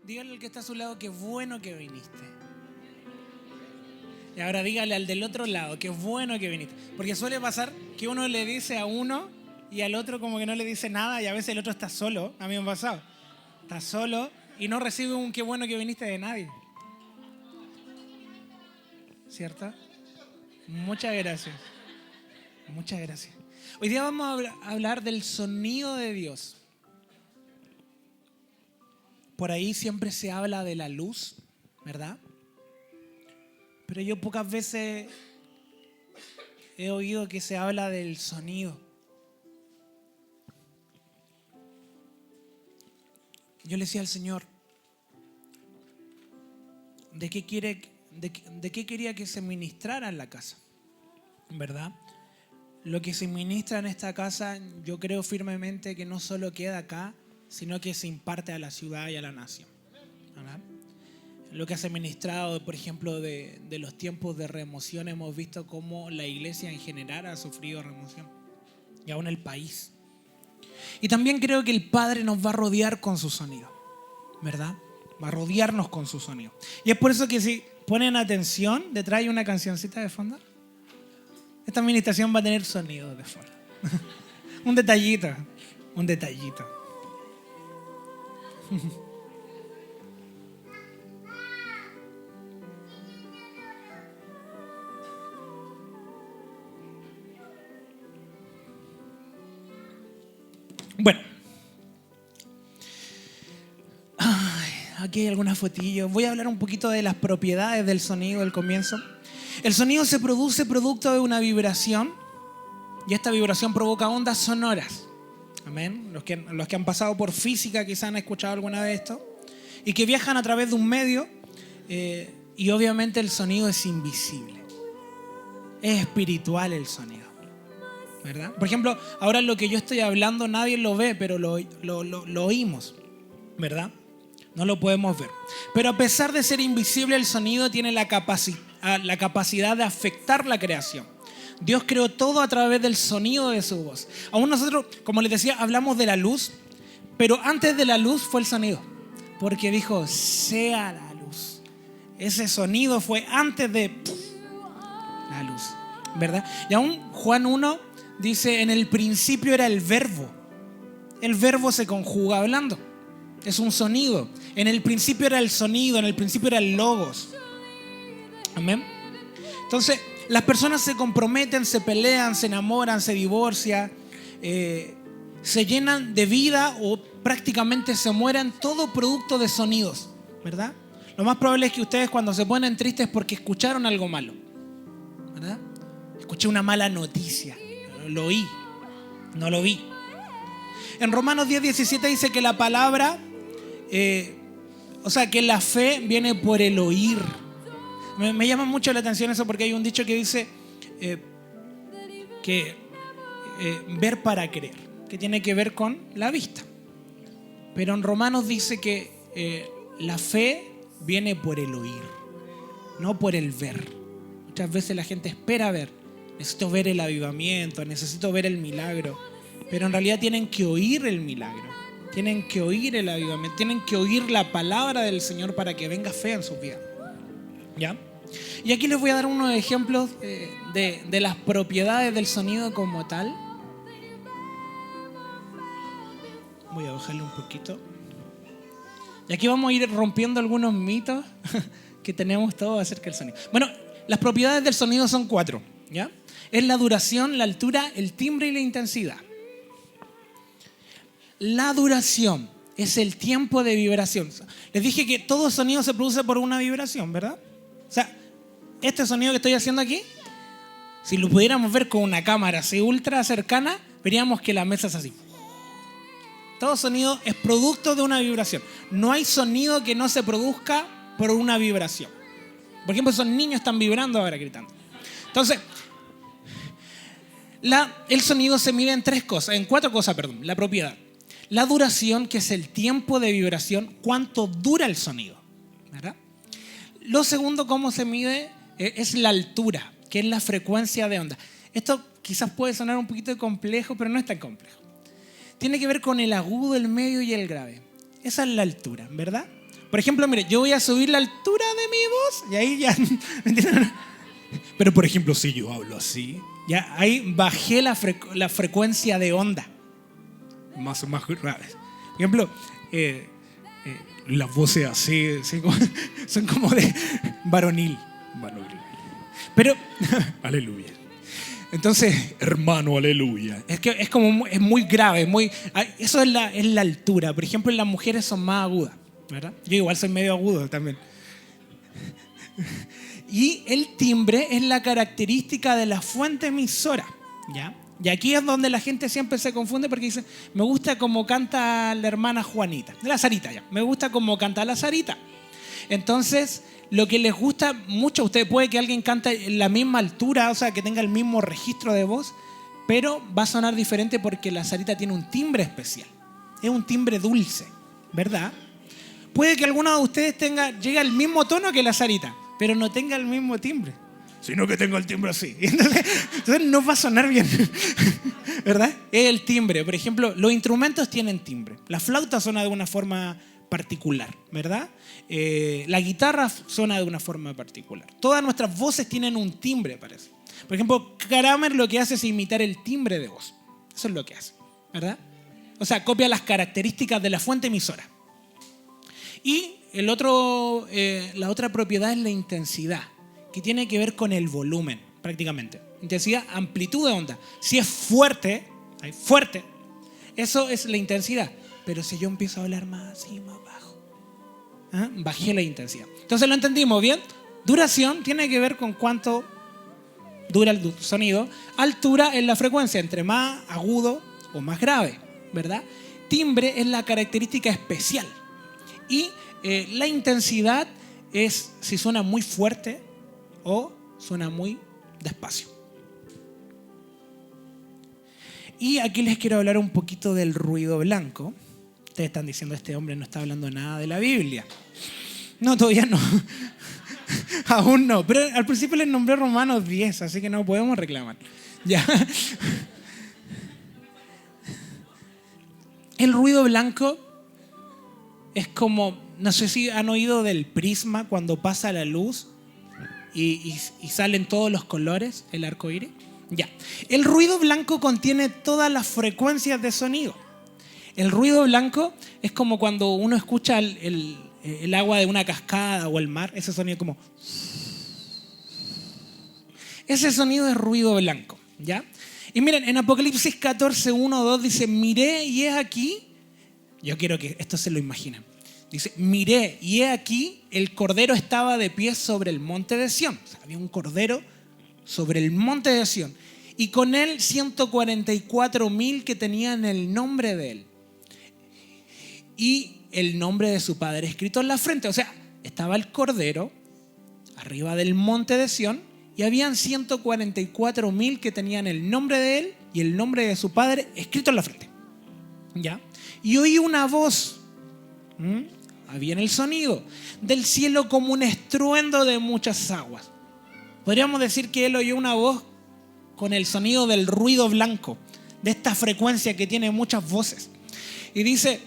Dígale al que está a su lado que es bueno que viniste. Y ahora dígale al del otro lado que es bueno que viniste. Porque suele pasar que uno le dice a uno y al otro como que no le dice nada, y a veces el otro está solo. A mí me ha pasado. Está solo y no recibe un qué bueno que viniste de nadie. ¿Cierto? Muchas gracias. Muchas gracias. Hoy día vamos a hablar del sonido de Dios. Por ahí siempre se habla de la luz, ¿verdad? Pero yo pocas veces he oído que se habla del sonido. Yo le decía al Señor, ¿de qué quería que se ministrara en la casa? ¿Verdad? Lo que se ministra en esta casa, yo creo firmemente que no solo queda acá, sino que se imparte a la ciudad y a la nación. ¿Verdad? Lo que se ha ministrado, por ejemplo, de los tiempos de remoción, hemos visto cómo la iglesia en general ha sufrido remoción. Y aún el país. Y también creo que el Padre nos va a rodear con su sonido. ¿Verdad? Va a rodearnos con su sonido. Y es por eso que si ponen atención, detrás hay una cancioncita de fondo. Esta administración va a tener sonido de fondo. Un detallito. Bueno. Aquí hay algunas fotillos. Voy a hablar un poquito de las propiedades del sonido del comienzo. El sonido se produce producto de una vibración y esta vibración provoca ondas sonoras. Amén. Los que han pasado por física quizás han escuchado alguna vez esto. Y que viajan a través de un medio y obviamente el sonido es invisible. Es espiritual el sonido. ¿Verdad? Por ejemplo, ahora lo que yo estoy hablando nadie lo ve, pero lo oímos. ¿Verdad? No lo podemos ver. Pero a pesar de ser invisible, el sonido tiene la capacidad de afectar la creación. Dios creó todo a través del sonido de su voz. Aún nosotros, como les decía, hablamos de la luz, pero antes de la luz fue el sonido. Porque dijo, sea la luz. Ese sonido fue antes de la luz. ¿Verdad? Y aún Juan 1 dice, en el principio era el verbo. El verbo se conjuga hablando. Es un sonido. En el principio era el sonido, en el principio era el logos. Amén. Entonces, las personas se comprometen, se pelean, se enamoran, se divorcian, se llenan de vida o prácticamente se mueren, todo producto de sonidos, ¿verdad? Lo más probable es que ustedes cuando se ponen tristes porque escucharon algo malo, ¿verdad? Escuché una mala noticia, lo oí, no lo vi. En Romanos 10:17 dice que la palabra, que la fe viene por el oír. Me llama mucho la atención eso porque hay un dicho que dice que ver para creer, que tiene que ver con la vista. Pero en Romanos dice que la fe viene por el oír, no por el ver. Muchas veces la gente espera ver. Necesito ver el avivamiento, necesito ver el milagro. Pero en realidad tienen que oír el milagro, tienen que oír el avivamiento, tienen que oír la palabra del Señor para que venga fe en sus vidas. ¿Ya? Y aquí les voy a dar unos ejemplos de las propiedades del sonido como tal. Voy a bajarle un poquito. Y aquí vamos a ir rompiendo algunos mitos que tenemos todos acerca del sonido. Bueno, las propiedades del sonido son 4, ¿ya? Es la duración, la altura, el timbre y la intensidad. La duración es el tiempo de vibración. Les dije que todo sonido se produce por una vibración, ¿verdad? O sea, este sonido que estoy haciendo aquí, si lo pudiéramos ver con una cámara así ultra cercana, veríamos que la mesa es así. Todo sonido es producto de una vibración. No hay sonido que no se produzca por una vibración. Por ejemplo, esos niños están vibrando ahora, gritando. Entonces, el sonido se mide en 4 cosas, la propiedad. La duración, que es el tiempo de vibración, cuánto dura el sonido, ¿verdad? Lo segundo, cómo se mide, es la altura, que es la frecuencia de onda. Esto quizás puede sonar un poquito complejo, pero no es tan complejo. Tiene que ver con el agudo, el medio y el grave. Esa es la altura, ¿verdad? Por ejemplo, mire, yo voy a subir la altura de mi voz y ahí ya... ¿entienden? Pero por ejemplo, si yo hablo así, ya ahí bajé la frecuencia de onda. Más graves. Por ejemplo, las voces así son como de varonil. Pero, aleluya. Entonces, hermano, aleluya. Es que es muy grave, eso es la altura. Por ejemplo, las mujeres son más agudas, ¿verdad? Yo igual soy medio agudo también. Y el timbre es la característica de la fuente emisora, ¿ya? Y aquí es donde la gente siempre se confunde porque dice, me gusta como canta la hermana Juanita, la Sarita ya, me gusta como canta la Sarita. Entonces, lo que les gusta mucho a ustedes, puede que alguien cante en la misma altura, o sea, que tenga el mismo registro de voz, pero va a sonar diferente porque la Sarita tiene un timbre especial. Es un timbre dulce, ¿verdad? Puede que alguno de ustedes llegue al mismo tono que la Sarita, pero no tenga el mismo timbre, sino que tenga el timbre así. Entonces no va a sonar bien, ¿verdad? Es el timbre. Por ejemplo, los instrumentos tienen timbre. La flauta suena de una forma particular, ¿verdad? La guitarra suena de una forma particular. Todas nuestras voces tienen un timbre, parece. Por ejemplo, Kramer lo que hace es imitar el timbre de voz. Eso es lo que hace, ¿verdad? O sea, copia las características de la fuente emisora. Y la otra propiedad es la intensidad, que tiene que ver con el volumen, prácticamente. Intensidad, amplitud de onda. Si es fuerte, eso es la intensidad. Pero si yo empiezo a hablar más así, más bajo, bajé la intensidad. Entonces lo entendimos bien. Duración tiene que ver con cuánto dura el sonido. Altura es la frecuencia, entre más agudo o más grave, ¿verdad? Timbre es la característica especial. Y la intensidad es si suena muy fuerte o suena muy despacio. Y aquí les quiero hablar un poquito del ruido blanco. Ustedes están diciendo, este hombre no está hablando nada de la Biblia. No, todavía no. Aún no. Pero al principio les nombré Romanos 10, así que no podemos reclamar. Ya. El ruido blanco es como, no sé si han oído del prisma cuando pasa la luz y salen todos los colores, el arco iris. Ya. El ruido blanco contiene todas las frecuencias de sonido. El ruido blanco es como cuando uno escucha el agua de una cascada o el mar, ese sonido como... Ese sonido es ruido blanco, ¿ya? Y miren, en Apocalipsis 14, 1, 2 dice, miré y he aquí, yo quiero que esto se lo imaginen. Dice, miré y he aquí, el cordero estaba de pie sobre el monte de Sión. O sea, había un cordero sobre el monte de Sión. Y con él 144,000 que tenían el nombre de él. Y el nombre de su padre escrito en la frente. O sea, estaba el cordero arriba del monte de Sión y habían 144,000 que tenían el nombre de él y el nombre de su padre escrito en la frente. ¿Ya? Y oí una voz. Había en el sonido del cielo como un estruendo de muchas aguas. Podríamos decir que él oyó una voz con el sonido del ruido blanco, de esta frecuencia que tiene muchas voces. Y dice,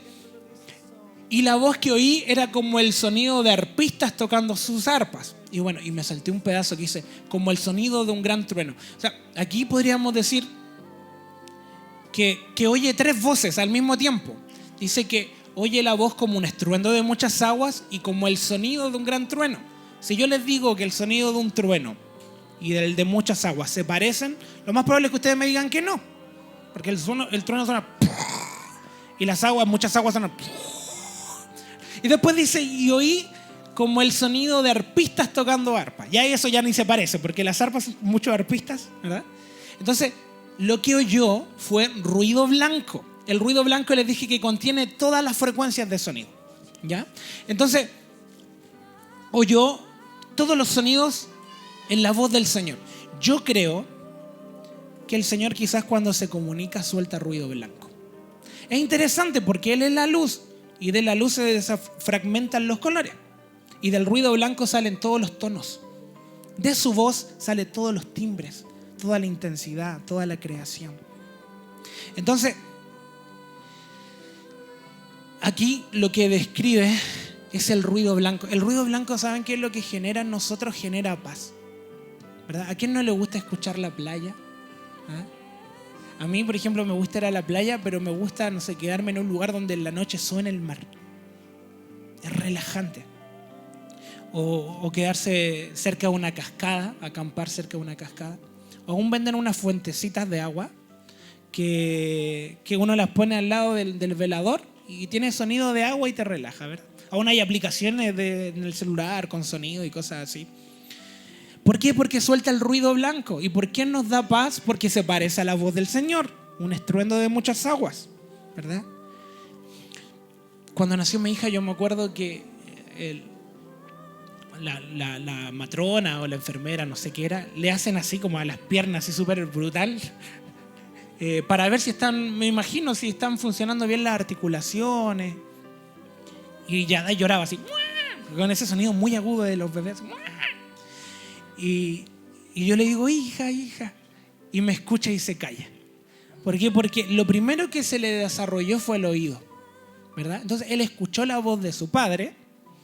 y la voz que oí era como el sonido de arpistas tocando sus arpas. Y bueno, y me salté un pedazo que dice, como el sonido de un gran trueno. O sea, aquí podríamos decir que oye tres voces al mismo tiempo. Dice que oye la voz como un estruendo de muchas aguas y como el sonido de un gran trueno. Si yo les digo que el sonido de un trueno y el de muchas aguas se parecen, lo más probable es que ustedes me digan que no. Porque el trueno suena y las aguas, muchas aguas suenan. Y después dice, y oí como el sonido de arpistas tocando arpa. Ya eso ya ni se parece, porque las arpas son muchos arpistas, ¿verdad? Entonces, lo que oyó fue ruido blanco. El ruido blanco les dije que contiene todas las frecuencias de sonido, ¿ya? Entonces, oyó todos los sonidos en la voz del Señor. Yo creo que el Señor quizás cuando se comunica suelta ruido blanco. Es interesante porque Él es la luz y de la luz se desfragmentan los colores y del ruido blanco salen todos los tonos. De su voz salen todos los timbres, toda la intensidad, toda la creación. Entonces, aquí lo que describe es el ruido blanco. El ruido blanco, ¿saben qué es lo que genera en nosotros? Genera paz, ¿verdad? ¿A quién no le gusta escuchar la playa? ¿Ah? A mí, por ejemplo, me gusta ir a la playa, pero me gusta, no sé, quedarme en un lugar donde en la noche suena el mar. Es relajante. O quedarse cerca de una cascada, acampar cerca de una cascada. O aún venden unas fuentecitas de agua que uno las pone al lado del velador y tiene sonido de agua y te relaja, ¿verdad? Aún hay aplicaciones en el celular con sonido y cosas así. ¿Por qué? Porque suelta el ruido blanco. ¿Y por qué nos da paz? Porque se parece a la voz del Señor, un estruendo de muchas aguas, ¿verdad? Cuando nació mi hija, yo me acuerdo que la matrona o la enfermera, no sé qué era, le hacen así como a las piernas, así súper brutal, para ver si están, me imagino, si están funcionando bien las articulaciones. Y ya lloraba así, con ese sonido muy agudo de los bebés. Y yo le digo, hija, y me escucha y se calla. ¿Por qué? Porque lo primero que se le desarrolló fue el oído, ¿verdad? Entonces él escuchó la voz de su padre,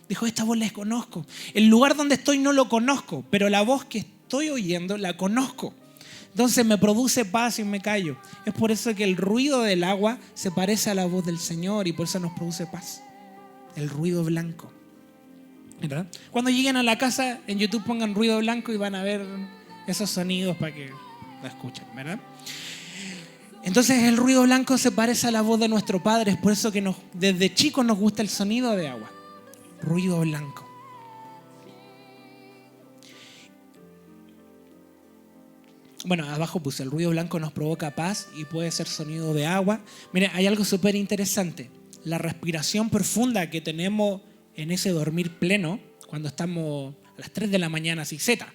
dijo, esta voz la conozco. El lugar donde estoy no lo conozco, pero la voz que estoy oyendo la conozco. Entonces me produce paz y me callo. Es por eso que el ruido del agua se parece a la voz del Señor y por eso nos produce paz. El ruido blanco, ¿verdad? Cuando lleguen a la casa, en YouTube pongan ruido blanco y van a ver esos sonidos para que lo escuchen, ¿verdad? Entonces el ruido blanco se parece a la voz de nuestro Padre. Es por eso que desde chicos nos gusta el sonido de agua. Ruido blanco. Bueno, abajo puse, el ruido blanco nos provoca paz y puede ser sonido de agua. Miren, hay algo súper interesante. La respiración profunda que tenemos en ese dormir pleno, cuando estamos a las 3 de la mañana, así, zeta.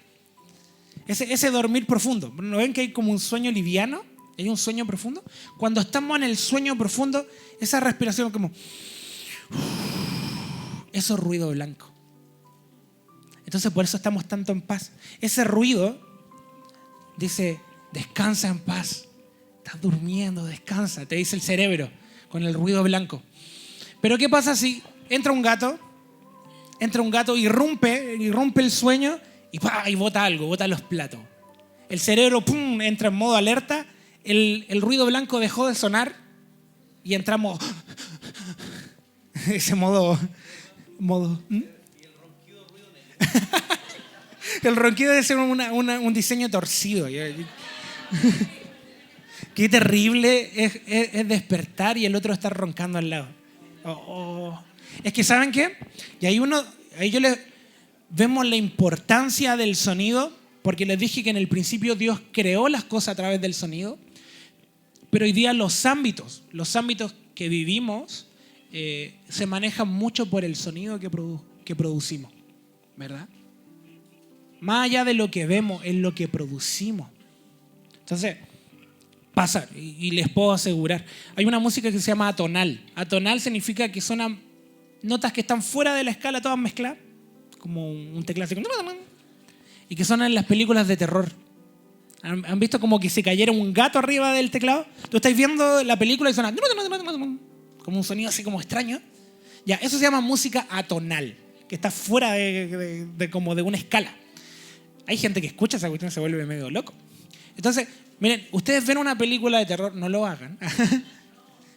Ese dormir profundo. ¿No ven que hay como un sueño liviano? ¿Hay un sueño profundo? Cuando estamos en el sueño profundo, esa respiración como... Eso es ruido blanco. Entonces por eso estamos tanto en paz. Ese ruido dice, descansa en paz. Estás durmiendo, descansa, te dice el cerebro con el ruido blanco. Pero ¿qué pasa si entra un gato irrumpe el sueño y bota algo, bota los platos? El cerebro entra en modo alerta, el ruido blanco dejó de sonar y entramos ese modo ¿Mm? El ronquido debe ser un diseño torcido. Qué terrible es despertar y el otro estar roncando al lado. Es que ¿saben qué? Y ahí vemos la importancia del sonido, porque les dije que en el principio Dios creó las cosas a través del sonido, pero hoy día los ámbitos que vivimos se manejan mucho por el sonido que producimos, ¿verdad? Más allá de lo que vemos, es lo que producimos. Entonces, pasa, y les puedo asegurar, hay una música que se llama atonal. Atonal significa que son notas que están fuera de la escala, todas mezcladas, como un teclado así, y que suenan en las películas de terror. ¿Han visto como que se cayera un gato arriba del teclado? Tú estás viendo la película y suena como un sonido así como extraño. Ya, eso se llama música atonal, que está fuera como de una escala. Hay gente que escucha esa cuestión y se vuelve medio loco. Entonces, miren, ustedes ven una película de terror, no lo hagan,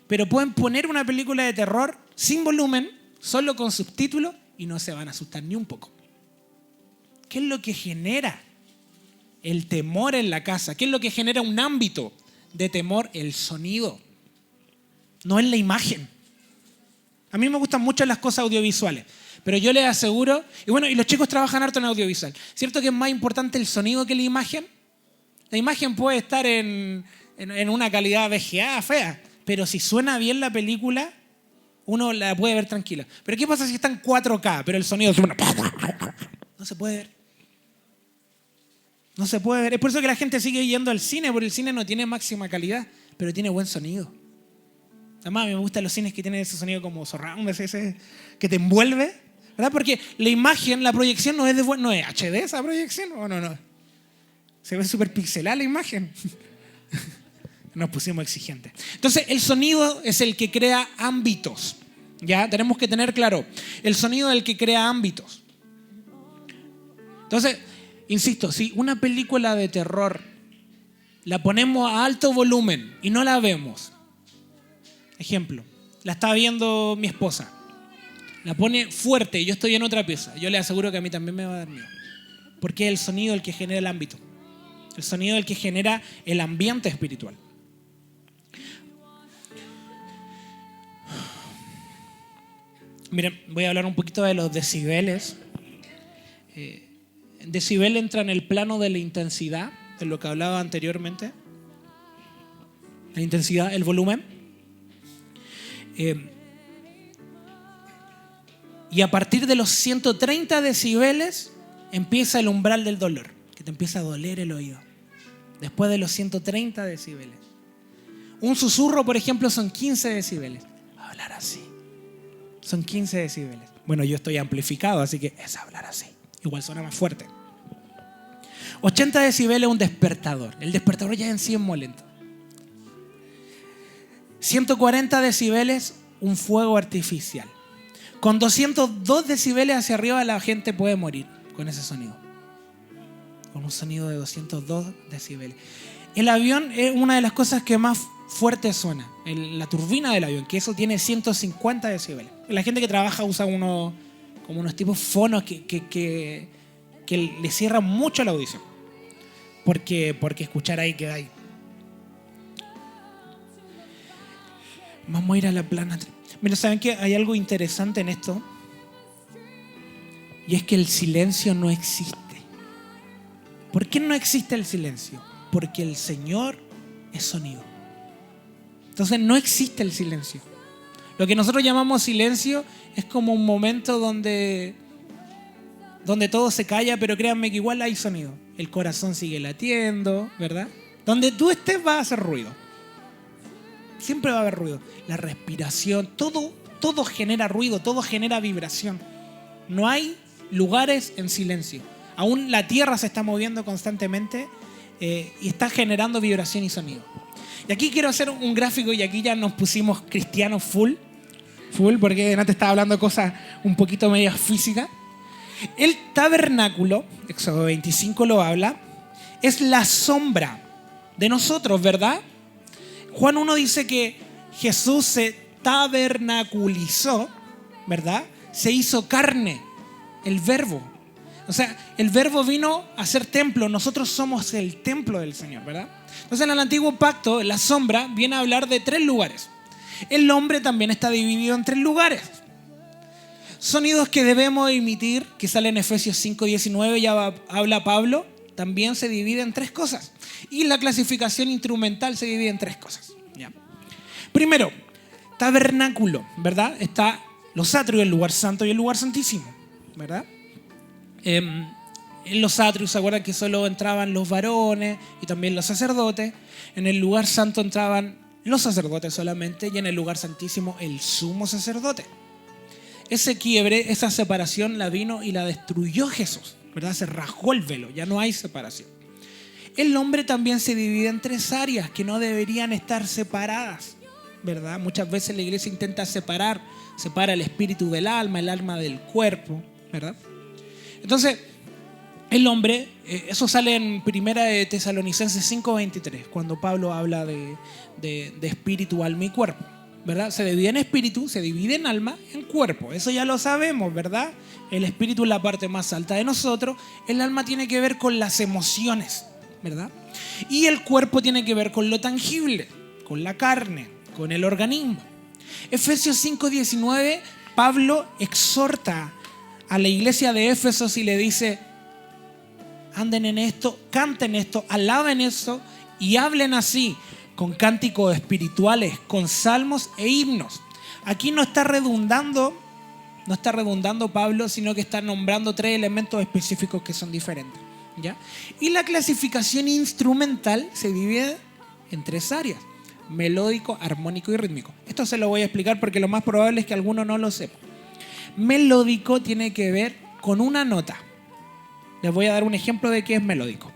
pero pueden poner una película de terror sin volumen, solo con subtítulos, y no se van a asustar ni un poco. ¿Qué es lo que genera el temor en la casa? ¿Qué es lo que genera un ámbito de temor? El sonido, no es la imagen. A mí me gustan mucho las cosas audiovisuales, pero yo les aseguro, y los chicos trabajan harto en audiovisual, ¿cierto que es más importante el sonido que la imagen? La imagen puede estar en una calidad VGA fea, pero si suena bien la película, uno la puede ver tranquila. Pero ¿qué pasa si está en 4K, pero el sonido suena? No se puede ver. No se puede ver. Es por eso que la gente sigue yendo al cine, porque el cine no tiene máxima calidad, pero tiene buen sonido. Además, me gustan los cines que tienen ese sonido como surround, ese que te envuelve, ¿verdad? Porque la imagen, la proyección no es HD esa proyección, o no. Se ve súper pixelada la imagen. Nos pusimos exigentes. Entonces, el sonido es el que crea ámbitos, Ya tenemos que tener claro, el sonido es el que crea ámbitos. Entonces, insisto, si una película de terror la ponemos a alto volumen y no la vemos, ejemplo, la está viendo mi esposa, la pone fuerte y yo estoy en otra pieza, yo le aseguro que a mí también me va a dar miedo. Porque es el sonido el que genera el ámbito. El sonido el que genera el ambiente espiritual. Miren, voy a hablar un poquito de los decibeles. Decibel entra en el plano de la intensidad, de lo que hablaba anteriormente. La intensidad, el volumen. Y a partir de los 130 decibeles empieza el umbral del dolor, que te empieza a doler el oído. Después de los 130 decibeles. Un susurro, por ejemplo, son 15 decibeles. Hablar así. Son 15 decibeles. Bueno, yo estoy amplificado, así que es hablar así. Igual suena más fuerte. 80 decibeles es un despertador. El despertador ya en sí es molento. 140 decibeles, un fuego artificial. Con 202 decibeles hacia arriba la gente puede morir con ese sonido. Con un sonido de 202 decibeles. El avión es una de las cosas que más fuerte suena. La turbina del avión, que eso tiene 150 decibeles. La gente que trabaja usa como unos tipos fonos que le cierran mucho la audición. Porque escuchar ahí que hay. Vamos a ir a la plana. Mira, ¿saben qué? Hay algo interesante en esto. Y es que el silencio no existe. ¿Por qué no existe el silencio? Porque el Señor es sonido. Entonces no existe el silencio. Lo que nosotros llamamos silencio es como un momento donde todo se calla, pero créanme que igual hay sonido. El corazón sigue latiendo, ¿verdad? Donde tú estés va a hacer ruido. Siempre va a haber ruido. La respiración, todo genera ruido, todo genera vibración. No hay lugares en silencio. Aún la tierra se está moviendo constantemente y está generando vibración y sonido. Y aquí quiero hacer un gráfico y aquí ya nos pusimos cristianos full, porque antes estaba hablando de cosas un poquito medias físicas. El tabernáculo, Éxodo 25 lo habla, es la sombra de nosotros, ¿verdad? Juan 1 dice que Jesús se tabernaculizó, ¿verdad? Se hizo carne, el verbo. O sea, el verbo vino a ser templo. Nosotros somos el templo del Señor, ¿verdad? Entonces en el antiguo pacto, la sombra viene a hablar de 3 lugares. El hombre también está dividido en 3 lugares. Sonidos que debemos emitir, que sale en Efesios 5:19, ya habla Pablo, también se divide en 3 cosas. Y la clasificación instrumental se divide en 3 cosas. ¿Ya? Primero, tabernáculo, ¿verdad? Está los atrios, el lugar santo y el lugar santísimo, ¿verdad? En los atrios, ¿se acuerdan que solo entraban los varones y también los sacerdotes? En el lugar santo entraban los sacerdotes solamente y en el lugar santísimo el sumo sacerdote. Ese quiebre, esa separación la vino y la destruyó Jesús, ¿verdad? Se rasgó el velo, ya no hay separación. El hombre también se divide en 3 áreas que no deberían estar separadas, ¿verdad? Muchas veces la iglesia intenta separa el espíritu del alma, el alma del cuerpo, ¿verdad? Entonces, el hombre, eso sale en 1 de Tesalonicenses 5:23, cuando Pablo habla de espíritu, alma y cuerpo, ¿verdad? Se divide en espíritu, se divide en alma, en cuerpo. Eso ya lo sabemos, ¿verdad? El espíritu es la parte más alta de nosotros, el alma tiene que ver con las emociones, ¿verdad? Y el cuerpo tiene que ver con lo tangible, con la carne, con el organismo. Efesios 5:19, Pablo exhorta a la iglesia de Éfeso y le dice: anden en esto, canten esto, alaben esto y hablen así, con cánticos espirituales, con salmos e himnos. Aquí no está redundando Pablo, sino que está nombrando 3 elementos específicos que son diferentes, ¿ya? Y la clasificación instrumental se divide en 3 áreas: melódico, armónico y rítmico. Esto se lo voy a explicar porque lo más probable es que alguno no lo sepa. Melódico tiene que ver con una nota. Les voy a dar un ejemplo de qué es melódico.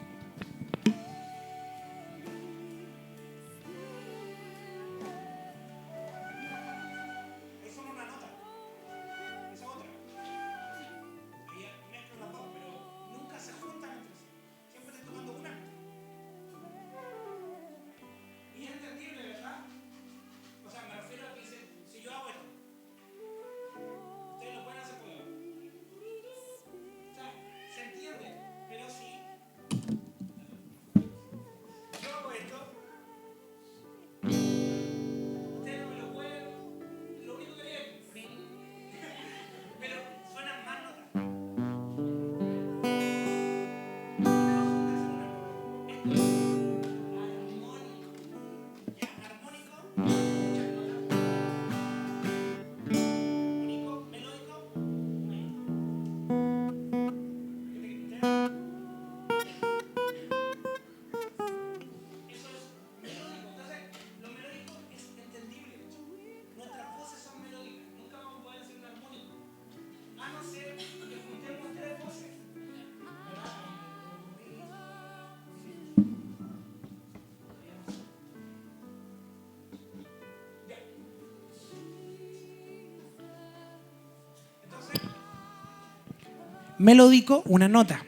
Melódico, una nota.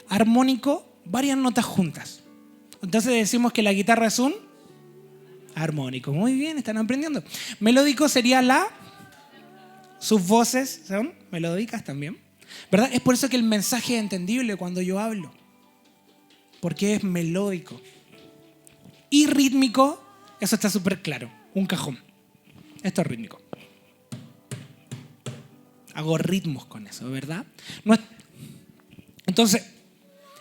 Armónico, varias notas juntas. Entonces decimos que la guitarra es un armónico. Muy bien, están aprendiendo. Melódico sería sus voces son melódicas también, ¿verdad? Es por eso que el mensaje es entendible cuando yo hablo, porque es melódico. Y rítmico, eso está súper claro, un cajón. Esto es rítmico. Hago ritmos con eso, ¿verdad? Entonces,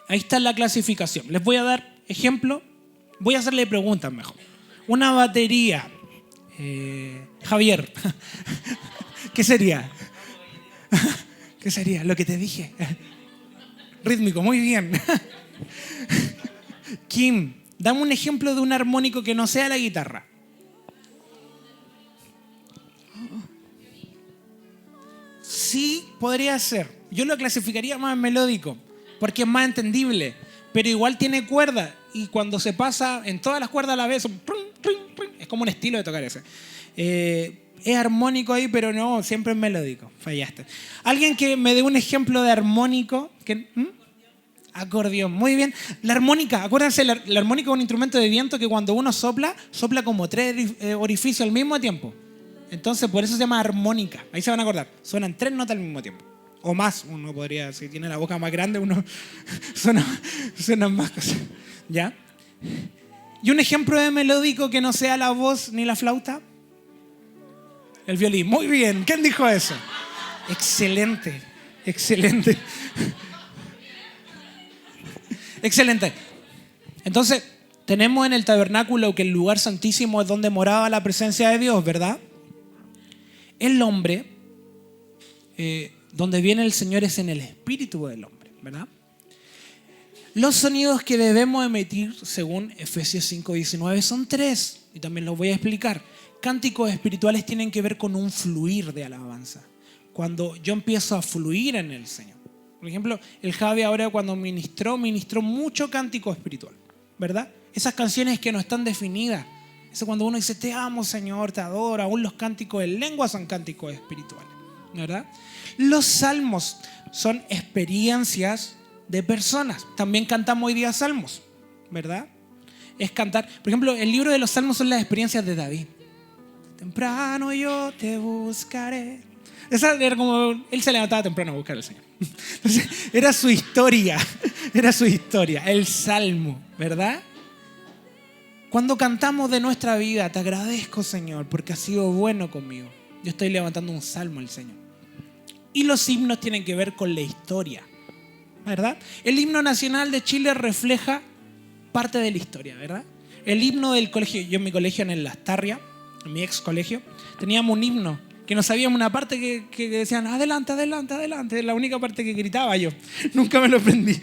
ahí está la clasificación. Les voy a dar ejemplo. Voy a hacerle preguntas mejor. Una batería. Javier, ¿qué sería? ¿Qué sería? Lo que te dije. Rítmico, muy bien. Kim, dame un ejemplo de un armónico que no sea la guitarra. Sí, podría ser. Yo lo clasificaría más en melódico, porque es más entendible, pero igual tiene cuerda y cuando se pasa en todas las cuerdas a la vez, es como un estilo de tocar ese. Es armónico ahí, pero no, siempre es melódico. Fallaste. ¿Alguien que me dé un ejemplo de armónico? Acordeón, muy bien. La armónica, acuérdense, la armónica es un instrumento de viento que cuando uno sopla como 3 orificios al mismo tiempo. Entonces, por eso se llama armónica. Ahí se van a acordar. Suenan 3 notas al mismo tiempo. O más, uno podría, si tiene la boca más grande, uno suenan más cosas. ¿Ya? ¿Y un ejemplo de melódico que no sea la voz ni la flauta? El violín. Muy bien. ¿Quién dijo eso? Excelente. Excelente. Excelente. Entonces, tenemos en el tabernáculo que el lugar santísimo es donde moraba la presencia de Dios, ¿verdad? El hombre, donde viene el Señor es en el espíritu del hombre, ¿verdad? Los sonidos que debemos emitir, según Efesios 5:19, son 3, y también los voy a explicar. Cánticos espirituales tienen que ver con un fluir de alabanza. Cuando yo empiezo a fluir en el Señor. Por ejemplo, el Javi ahora cuando ministró mucho cántico espiritual, ¿verdad? Esas canciones que no están definidas. Eso cuando uno dice, te amo, Señor, te adoro. Aún los cánticos en lengua son cánticos espirituales, ¿verdad? Los salmos son experiencias de personas. También cantamos hoy día salmos, ¿verdad? Es cantar. Por ejemplo, el libro de los salmos son las experiencias de David. Temprano yo te buscaré. Esa era como, él se levantaba temprano a buscar al Señor. Entonces, era su historia, el salmo, ¿verdad? Cuando cantamos de nuestra vida, te agradezco, Señor, porque has sido bueno conmigo. Yo estoy levantando un salmo al Señor. Y los himnos tienen que ver con la historia, ¿verdad? El himno nacional de Chile refleja parte de la historia, ¿verdad? El himno del colegio, yo en mi colegio en el Lastarria, en mi ex colegio, teníamos un himno que no sabíamos una parte que decían adelante, adelante, adelante. Es la única parte que gritaba yo. Nunca me lo aprendí.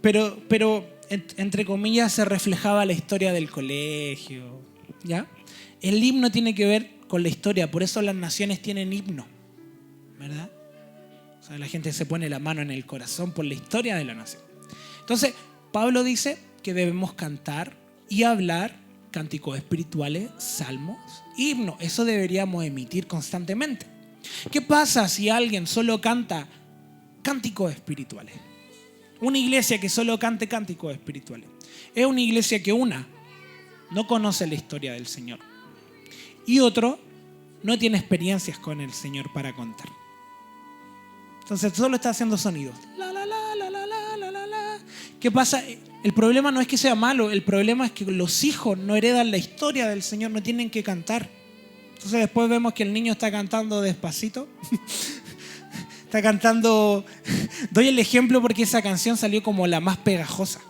Pero entre comillas se reflejaba la historia del colegio, ¿ya? El himno tiene que ver con la historia, por eso las naciones tienen himno, ¿verdad? O sea, la gente se pone la mano en el corazón por la historia de la nación. Entonces, Pablo dice que debemos cantar y hablar cánticos espirituales, salmos, himnos. Eso deberíamos emitir constantemente. ¿Qué pasa si alguien solo canta cánticos espirituales? Una iglesia que solo cante cánticos espirituales es una iglesia que no conoce la historia del Señor y otro no tiene experiencias con el Señor para contar. Entonces solo está haciendo sonidos. La, la, la, la, la, la, la, la. ¿Qué pasa? El problema no es que sea malo, el problema es que los hijos no heredan la historia del Señor, no tienen que cantar. Entonces después vemos que el niño está cantando despacito. Está cantando. Doy el ejemplo porque esa canción salió como la más pegajosa.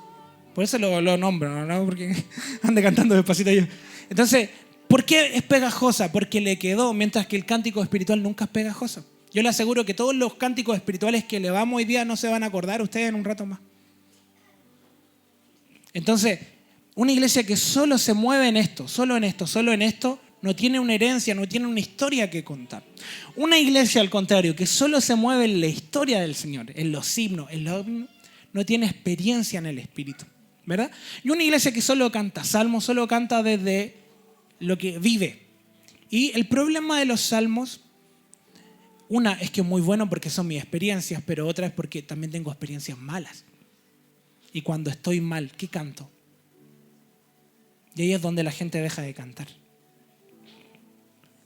Por eso lo nombro, ¿no? Porque ande cantando despacito yo. Entonces, ¿por qué es pegajosa? Porque le quedó, mientras que el cántico espiritual nunca es pegajoso. Yo le aseguro que todos los cánticos espirituales que le vamos hoy día no se van a acordar ustedes en un rato más. Entonces, una iglesia que solo se mueve en esto, solo en esto, no tiene una herencia, no tiene una historia que contar. Una iglesia, al contrario, que solo se mueve en la historia del Señor, en los himnos, no tiene experiencia en el Espíritu, ¿verdad? Y una iglesia que solo canta salmos, solo canta desde lo que vive. Y el problema de los salmos, una es que es muy bueno porque son mis experiencias, pero otra es porque también tengo experiencias malas. Y cuando estoy mal, ¿qué canto? Y ahí es donde la gente deja de cantar.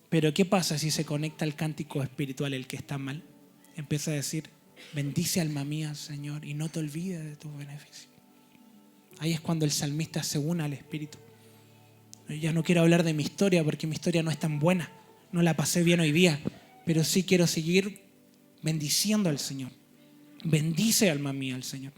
Pero ¿qué pasa si se conecta al cántico espiritual el que está mal? Empieza a decir, bendice alma mía, Señor, y no te olvides de tus beneficios. Ahí es cuando el salmista se une al Espíritu. Ya no quiero hablar de mi historia porque mi historia no es tan buena. No la pasé bien hoy día, pero sí quiero seguir bendiciendo al Señor. Bendice alma mía al Señor.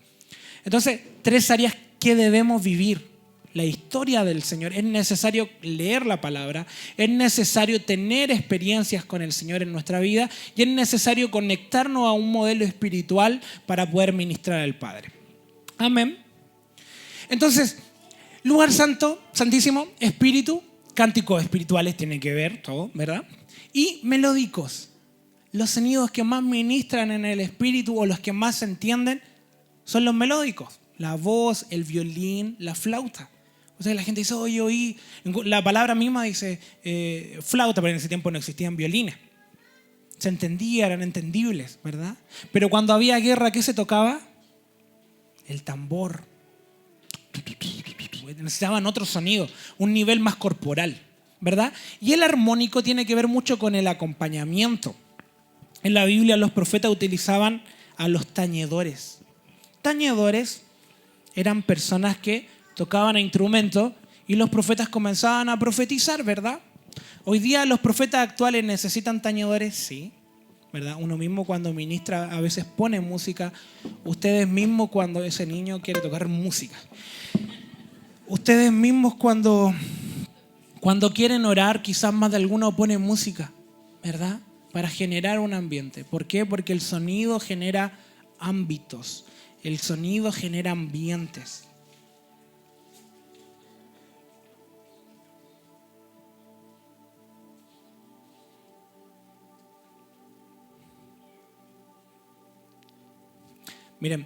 Entonces, 3 áreas que debemos vivir. La historia del Señor. Es necesario leer la palabra, es necesario tener experiencias con el Señor en nuestra vida y es necesario conectarnos a un modelo espiritual para poder ministrar al Padre. Amén. Entonces, lugar santo, santísimo, espíritu, cánticos espirituales tienen que ver todo, ¿verdad? Y melódicos. Los sonidos que más ministran en el espíritu o los que más se entienden son los melódicos. La voz, el violín, la flauta. O sea, la gente dice, oye, oí. La palabra misma dice flauta, pero en ese tiempo no existían violines. Se entendía, eran entendibles, ¿verdad? Pero cuando había guerra, ¿qué se tocaba? El tambor. Necesitaban otro sonido, un nivel más corporal, ¿verdad? Y el armónico tiene que ver mucho con el acompañamiento. En la Biblia los profetas utilizaban a los tañedores. Tañedores eran personas que tocaban instrumentos y los profetas comenzaban a profetizar, ¿verdad? Hoy día los profetas actuales necesitan tañedores, sí, ¿verdad? Uno mismo cuando ministra a veces pone música, ustedes mismos cuando ese niño quiere tocar música, ustedes mismos cuando quieren orar, quizás más de alguno pone música, ¿verdad? Para generar un ambiente. ¿Por qué? Porque el sonido genera ámbitos, el sonido genera ambientes. Miren,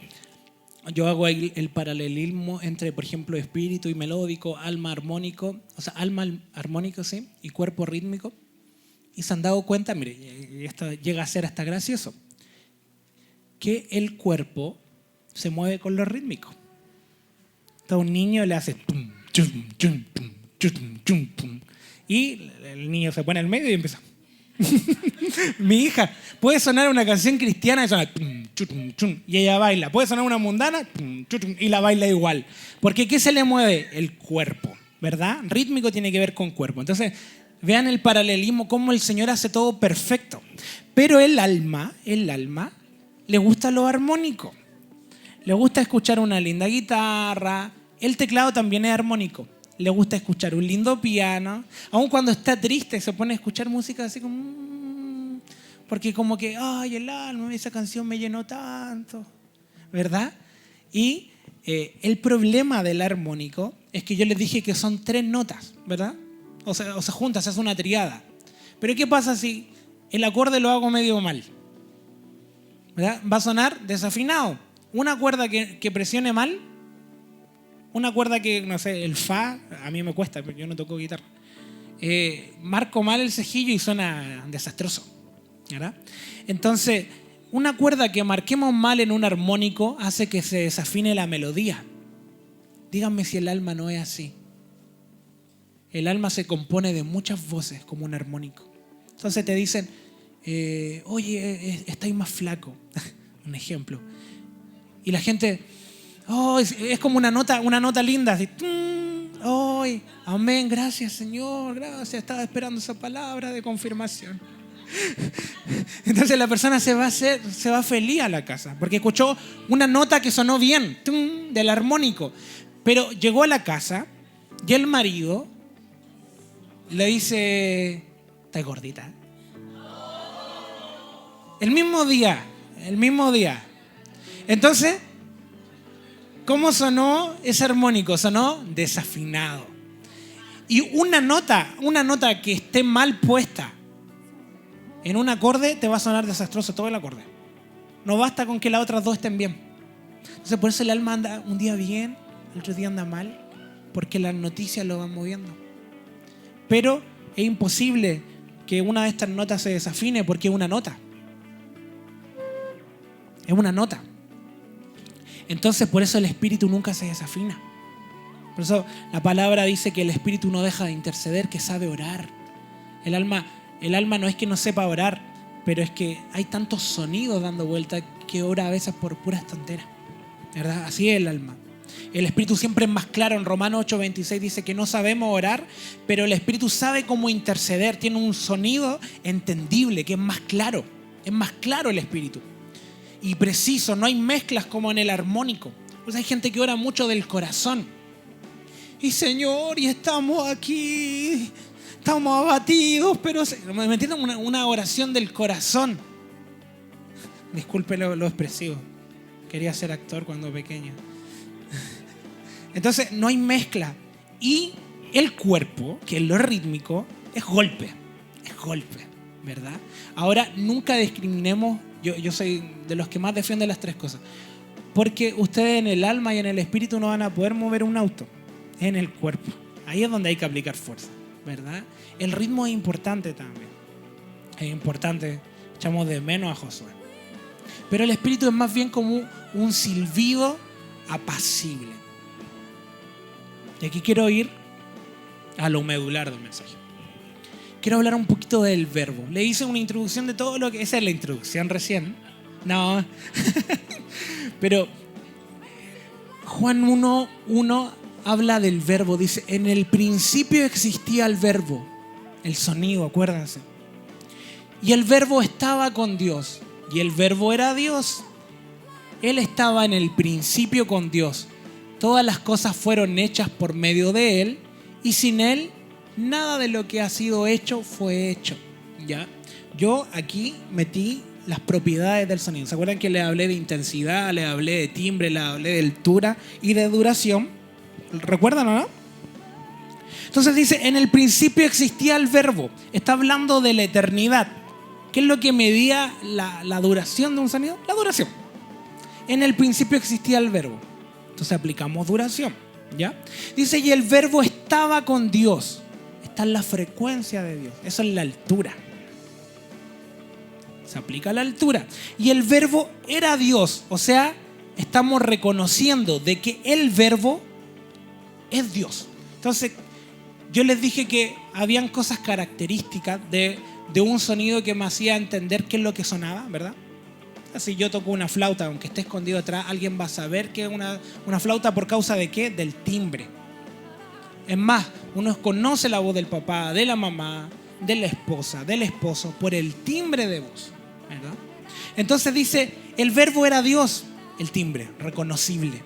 yo hago ahí el paralelismo entre, por ejemplo, espíritu y melódico, alma armónico, o sea, alma armónico, sí, y cuerpo rítmico. Y se han dado cuenta, mire, y esto llega a ser hasta gracioso, que el cuerpo se mueve con lo rítmico. Entonces un niño le hace tum, chum, chum, tum, chum, chum, tum, y el niño se pone al medio y empieza. Mi hija puede sonar una canción cristiana y suena y ella baila, puede sonar una mundana y la baila igual, porque ¿qué se le mueve? El cuerpo, ¿verdad? Rítmico tiene que ver con cuerpo. Entonces vean el paralelismo, cómo el Señor hace todo perfecto, pero el alma le gusta lo armónico, le gusta escuchar una linda guitarra, el teclado también es armónico. Le gusta escuchar un lindo piano. Aun cuando está triste se pone a escuchar música así como... porque como que, ay, el alma, esa canción me llenó tanto, ¿verdad? Y el problema del armónico es que yo les dije que son 3 notas, ¿verdad? O sea, juntas, es una triada. Pero ¿qué pasa si el acorde lo hago medio mal? ¿Verdad? Va a sonar desafinado. Una cuerda que presione mal, una cuerda que, no sé, el fa, a mí me cuesta, porque yo no toco guitarra. Marco mal el cejillo y suena desastroso, ¿verdad? Entonces, una cuerda que marquemos mal en un armónico hace que se desafine la melodía. Díganme si el alma no es así. El alma se compone de muchas voces como un armónico. Entonces te dicen, oye, estáis más flaco. Un ejemplo. Y la gente... oh, es como una nota linda, así. Oh, amén, gracias Señor, gracias, estaba esperando esa palabra de confirmación. Entonces la persona se va feliz a la casa, porque escuchó una nota que sonó bien, del armónico. Pero llegó a la casa y el marido le dice, ¿estás gordita? El mismo día. Entonces, ¿cómo sonó ese armónico? Sonó desafinado. Y una nota que esté mal puesta en un acorde te va a sonar desastroso todo el acorde. No basta con que las otras dos estén bien. Entonces por eso el alma anda un día bien, el otro día anda mal, porque las noticias lo van moviendo. Pero es imposible que una de estas notas se desafine porque es una nota. Es una nota. Entonces por eso el espíritu nunca se desafina. Por eso la palabra dice que el espíritu no deja de interceder, que sabe orar. El alma no es que no sepa orar, pero es que hay tantos sonidos dando vuelta que ora a veces por puras tonteras, ¿verdad? Así es el alma. El espíritu siempre es más claro. En Romanos 8:26 dice que no sabemos orar, pero el espíritu sabe cómo interceder. Tiene un sonido entendible que es más claro. Es más claro el espíritu. Y preciso, no hay mezclas como en el armónico. Pues hay gente que ora mucho del corazón. Y Señor, y estamos aquí, estamos abatidos, pero ¿me entienden? Una oración del corazón. Disculpe lo expresivo. Quería ser actor cuando pequeño. Entonces no hay mezcla. Y el cuerpo, que es lo rítmico, es golpe, ¿verdad? Ahora, nunca discriminemos. Yo soy de los que más defienden las tres cosas. Porque ustedes en el alma y en el espíritu no van a poder mover un auto. En el cuerpo. Ahí es donde hay que aplicar fuerza, ¿verdad? El ritmo es importante también. Es importante. Echamos de menos a Josué. Pero el espíritu es más bien como un silbido apacible. Y aquí quiero ir a lo medular del mensaje. Quiero hablar un poquito del verbo. Le hice una introducción de todo lo que... Esa es la introducción recién. No. Pero Juan 1:1 habla del verbo. Dice, en el principio existía el verbo. El sonido, acuérdense. Y el verbo estaba con Dios. Y el verbo era Dios. Él estaba en el principio con Dios. Todas las cosas fueron hechas por medio de Él. Y sin Él, nada de lo que ha sido hecho fue hecho. ¿Ya? Yo aquí metí las propiedades del sonido. ¿Se acuerdan que le hablé de intensidad, le hablé de timbre, le hablé de altura y de duración? ¿Recuerdan o no? Entonces dice, en el principio existía el verbo. Está hablando de la eternidad. ¿Qué es lo que medía la duración de un sonido? La duración. En el principio existía el verbo. Entonces aplicamos duración, ¿ya? Dice, y el verbo estaba con Dios. Está en la frecuencia de Dios. Eso es la altura. Se aplica la altura. Y el verbo era Dios. O sea, estamos reconociendo de que el verbo es Dios. Entonces, yo les dije que habían cosas características de un sonido que me hacía entender qué es lo que sonaba, ¿verdad? Si yo toco una flauta, aunque esté escondido atrás, alguien va a saber que es una flauta por causa de ¿qué? Del timbre. Es más, uno conoce la voz del papá, de la mamá, de la esposa, del esposo, por el timbre de voz, ¿verdad? Entonces dice, el verbo era Dios, el timbre, reconocible.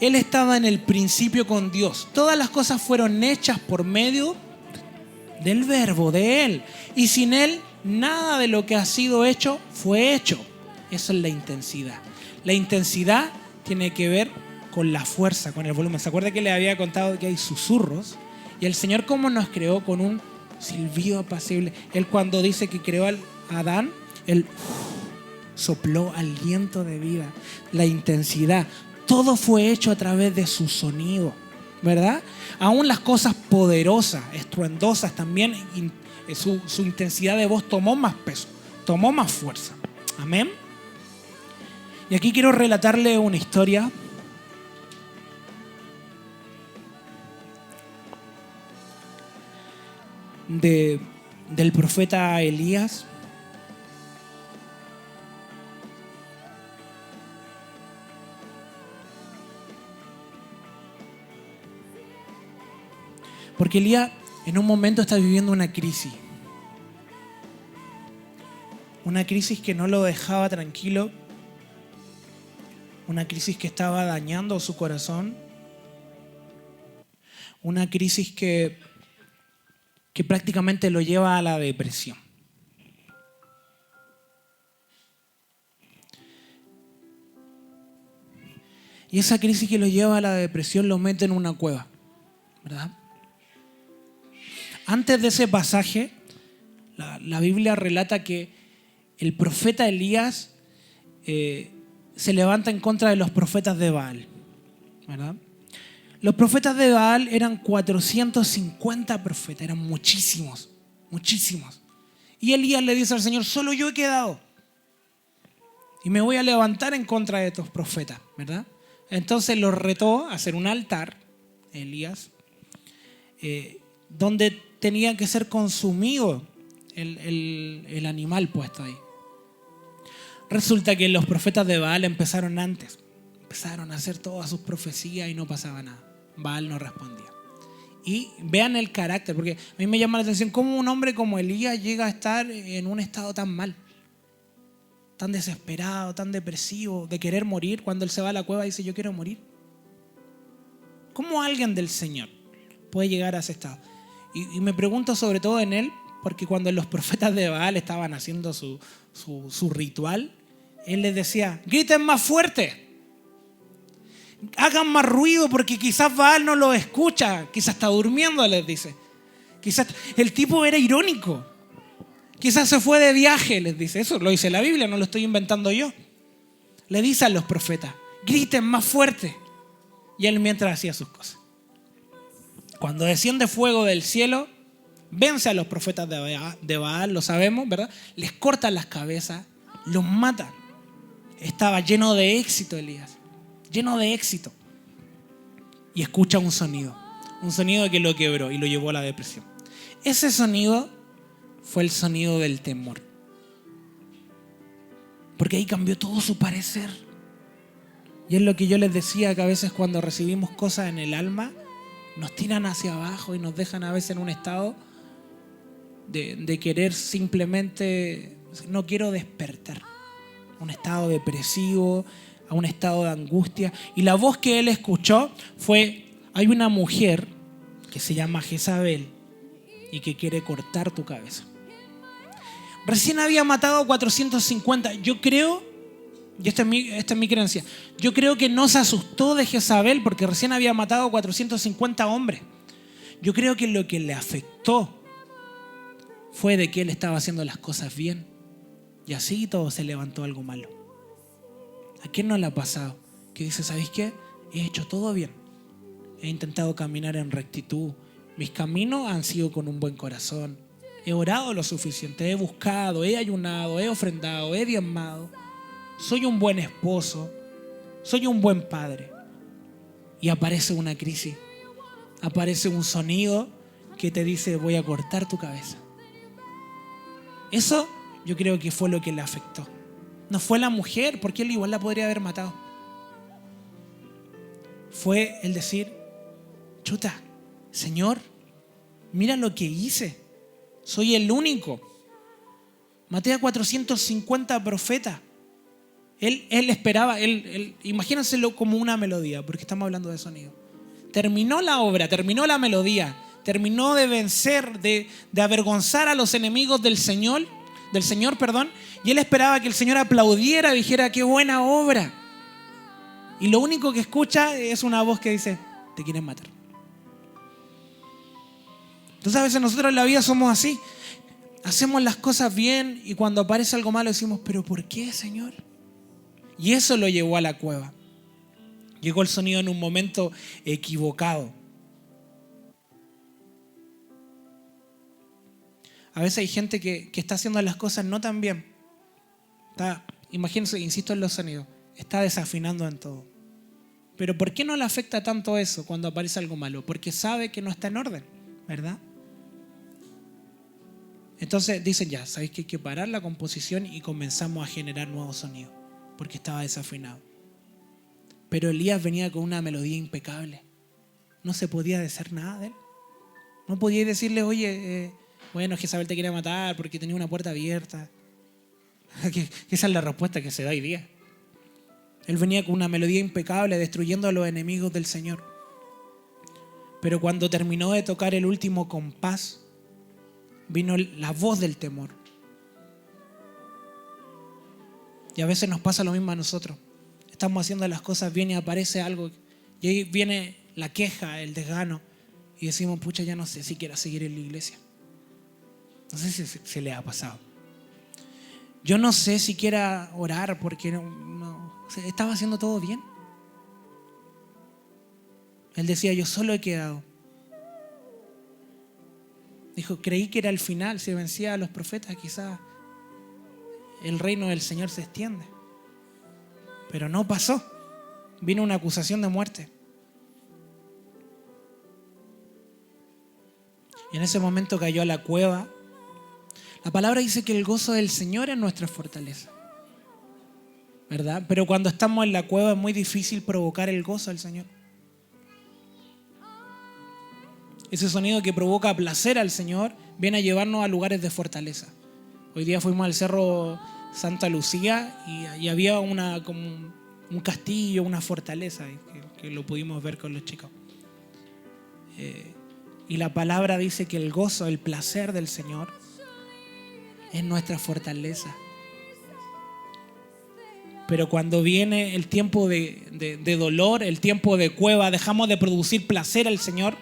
Él estaba en el principio con Dios. Todas las cosas fueron hechas por medio del verbo, de Él. Y sin Él, nada de lo que ha sido hecho fue hecho. Eso es la intensidad. La intensidad tiene que ver con la fuerza, con el volumen. ¿Se acuerda que le había contado que hay susurros? Y el Señor, ¿cómo nos creó? Con un silbido apacible. Él, cuando dice que creó a Adán, Él sopló aliento de vida. La intensidad. Todo fue hecho a través de su sonido, ¿verdad? Aún las cosas poderosas, estruendosas, también su intensidad de voz tomó más peso, tomó más fuerza. Amén. Y aquí quiero relatarle una historia del profeta Elías. Porque Elías en un momento está viviendo una crisis. Una crisis que no lo dejaba tranquilo. Una crisis que estaba dañando su corazón. Una crisis que prácticamente lo lleva a la depresión. Y esa crisis que lo lleva a la depresión lo mete en una cueva, ¿verdad? Antes de ese pasaje, la Biblia relata que el profeta Elías se levanta en contra de los profetas de Baal, ¿verdad? Los profetas de Baal eran 450 profetas, eran muchísimos, muchísimos. Y Elías le dice al Señor, solo yo he quedado. Y me voy a levantar en contra de estos profetas, ¿verdad? Entonces los retó a hacer un altar, Elías, donde tenía que ser consumido el animal puesto ahí. Resulta que los profetas de Baal empezaron antes. Empezaron a hacer todas sus profecías y no pasaba nada. Baal no respondía. Y vean el carácter, porque a mí me llama la atención cómo un hombre como Elías llega a estar en un estado tan mal, tan desesperado, tan depresivo, de querer morir. Cuando él se va a la cueva dice, yo quiero morir. ¿Cómo alguien del Señor puede llegar a ese estado? Y me pregunto sobre todo en él, porque cuando los profetas de Baal estaban haciendo su ritual, él les decía, griten más fuerte, hagan más ruido, porque quizás Baal no lo escucha, quizás está durmiendo, les dice. Quizás el tipo era irónico, quizás se fue de viaje, les dice. Eso lo dice la Biblia, no lo estoy inventando yo. Le dice a los profetas, griten más fuerte. Y él mientras hacía sus cosas. Cuando desciende fuego del cielo, vence a los profetas de Baal, lo sabemos, ¿verdad? Les cortan las cabezas, los matan. Estaba lleno de éxito Elías, lleno de éxito. Y escucha un sonido que lo quebró y lo llevó a la depresión. Ese sonido fue el sonido del temor. Porque ahí cambió todo su parecer. Y es lo que yo les decía, que a veces cuando recibimos cosas en el alma, nos tiran hacia abajo y nos dejan a veces en un estado de querer simplemente, no quiero despertar. Un estado depresivo, a un estado de angustia. Y la voz que él escuchó fue, hay una mujer que se llama Jezabel y que quiere cortar tu cabeza. Recién había matado a 450. Yo creo, y esta es mi creencia, yo creo que no se asustó de Jezabel porque recién había matado a 450 hombres. Yo creo que lo que le afectó fue de que él estaba haciendo las cosas bien. Y así todo se levantó algo malo. ¿A quién no le ha pasado? Que dice, ¿sabéis qué? He hecho todo bien. He intentado caminar en rectitud. Mis caminos han sido con un buen corazón. He orado lo suficiente, he buscado, he ayunado, he ofrendado, he diezmado. Soy un buen esposo, soy un buen padre. Y aparece una crisis, aparece un sonido que te dice, voy a cortar tu cabeza. Eso yo creo que fue lo que le afectó. No fue la mujer, porque él igual la podría haber matado. Fue el decir, chuta, Señor, mira lo que hice. Soy el único. Maté a 450 profetas. Él esperaba, imagínenselo como una melodía, porque estamos hablando de sonido. Terminó la obra, terminó la melodía, terminó de vencer, de avergonzar a los enemigos del Señor, y él esperaba que el Señor aplaudiera y dijera, qué buena obra. Y lo único que escucha es una voz que dice, te quieren matar. Entonces a veces nosotros en la vida somos así. Hacemos las cosas bien y cuando aparece algo malo decimos, ¿pero por qué, Señor? Y eso lo llevó a la cueva. Llegó el sonido en un momento equivocado. A veces hay gente que está haciendo las cosas no tan bien. Imagínense, insisto en los sonidos, está desafinando en todo. Pero ¿por qué no le afecta tanto eso cuando aparece algo malo? Porque sabe que no está en orden, ¿verdad? Entonces dicen ya, ¿sabéis que hay que parar la composición? Y comenzamos a generar nuevos sonidos, porque estaba desafinado. Pero Elías venía con una melodía impecable. No se podía decir nada de él. No podía decirle, oye, bueno, Jezabel te quiere matar porque tenía una puerta abierta. Esa es la respuesta que se da hoy día. Él venía con una melodía impecable, destruyendo a los enemigos del Señor. Pero cuando terminó de tocar el último compás, vino la voz del temor. Y a veces nos pasa lo mismo a nosotros. Estamos haciendo las cosas bien y aparece algo. Y ahí viene la queja, el desgano. y decimos, pucha, ya no sé si quiero seguir en la iglesia. No sé si se le ha pasado. Yo no sé si quiera orar porque estaba haciendo todo bien. Él decía, yo solo he quedado. Dijo, creí que era el final, si vencía a los profetas, quizás el reino del Señor se extiende. Pero no pasó. Vino una acusación de muerte. Y en ese momento cayó a la cueva. La palabra dice que el gozo del Señor es nuestra fortaleza, ¿verdad? Pero cuando estamos en la cueva es muy difícil provocar el gozo del Señor. Ese sonido que provoca placer al Señor viene a llevarnos a lugares de fortaleza. Hoy día fuimos al Cerro Santa Lucía y había como un castillo, una fortaleza que lo pudimos ver con los chicos. Y la palabra dice que el gozo, el placer del Señor es nuestra fortaleza. Pero cuando viene el tiempo de dolor, el tiempo de cueva, dejamos de producir placer al Señor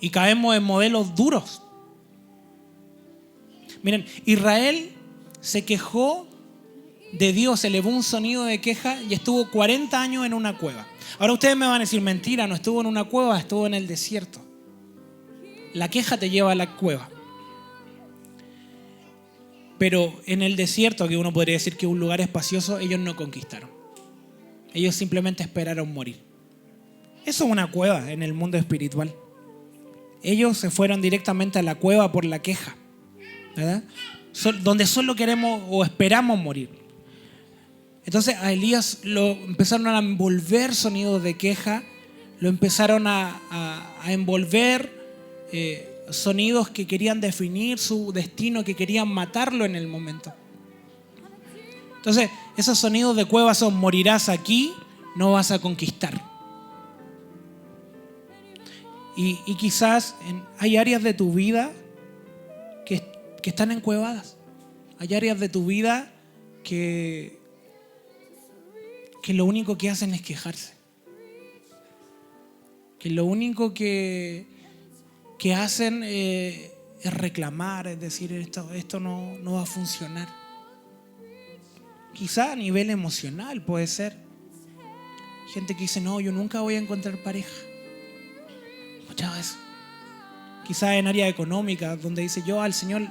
y caemos en modelos duros. Miren, Israel se quejó de Dios, elevó un sonido de queja y estuvo 40 años en una cueva. Ahora ustedes me van a decir, mentira, no estuvo en una cueva, estuvo en el desierto. La queja te lleva a la cueva. Pero en el desierto, que uno podría decir que es un lugar espacioso, ellos no conquistaron. Ellos simplemente esperaron morir. Eso es una cueva en el mundo espiritual. Ellos se fueron directamente a la cueva por la queja, ¿verdad? Donde solo queremos o esperamos morir. Entonces a Elías lo empezaron a envolver sonidos de queja, lo empezaron a envolver sonidos que querían definir su destino, que querían matarlo en el momento. Entonces esos sonidos de cueva son: morirás aquí, no vas a conquistar. Y quizás hay áreas de tu vida que están encuevadas. Hay áreas de tu vida que lo único que hacen es quejarse. Que lo único que hacen es reclamar, es decir, esto no va a funcionar. Quizá a nivel emocional puede ser. Gente que dice, no, yo nunca voy a encontrar pareja. Escuchaba eso. Quizá en área económica, donde dice, yo al Señor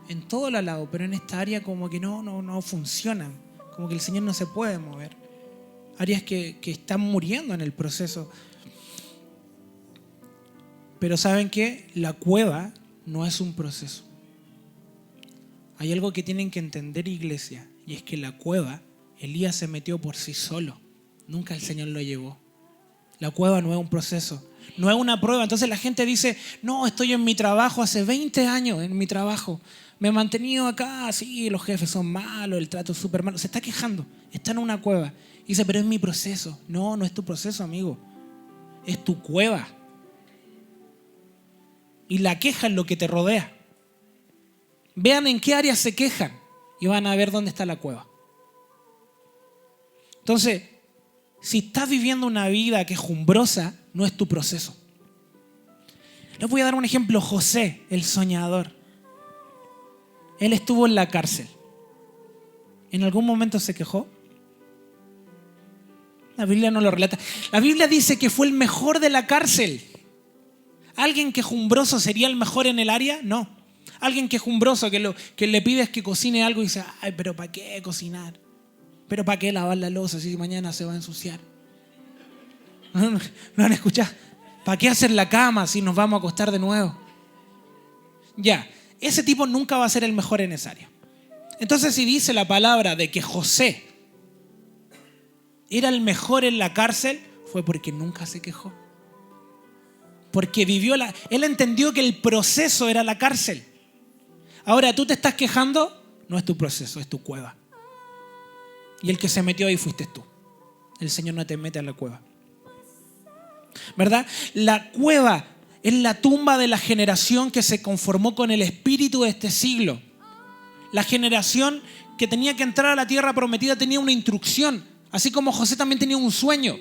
en todo lo alabo, pero en esta área como que no funciona. Como que el Señor no se puede mover. Áreas que están muriendo en el proceso. Pero ¿saben qué? La cueva no es un proceso. Hay algo que tienen que entender, iglesia, y es que la cueva, Elías se metió por sí solo. Nunca el Señor lo llevó. La cueva no es un proceso, no es una prueba. Entonces la gente dice, no, estoy en mi trabajo hace 20 años en mi trabajo. Me he mantenido acá, sí, los jefes son malos, el trato es súper malo. Se está quejando, está en una cueva. Y dice, pero es mi proceso. No, no es tu proceso, amigo. Es tu cueva. Y la queja es lo que te rodea. Vean en qué áreas se quejan y van a ver dónde está la cueva. Entonces, si estás viviendo una vida quejumbrosa, no es tu proceso. Les voy a dar un ejemplo. José, el soñador. Él estuvo en la cárcel. ¿En algún momento se quejó? La Biblia no lo relata. La Biblia dice que fue el mejor de la cárcel. ¿Alguien quejumbroso sería el mejor en el área? No. Alguien quejumbroso que le pides que cocine algo y dice, ay, pero ¿para qué cocinar? ¿Pero para qué lavar la loza si mañana se va a ensuciar? ¿No han escuchado? ¿Para qué hacer la cama si nos vamos a acostar de nuevo? Ya, ese tipo nunca va a ser el mejor en esa área. Entonces, si dice la palabra de que José era el mejor en la cárcel, fue porque nunca se quejó. Porque él entendió que el proceso era la cárcel. Ahora, tú te estás quejando, no es tu proceso, es tu cueva. Y el que se metió ahí fuiste tú. El Señor no te mete a la cueva. ¿Verdad? La cueva es la tumba de la generación que se conformó con el espíritu de este siglo. La generación que tenía que entrar a la tierra prometida tenía una instrucción. Así como José también tenía un sueño.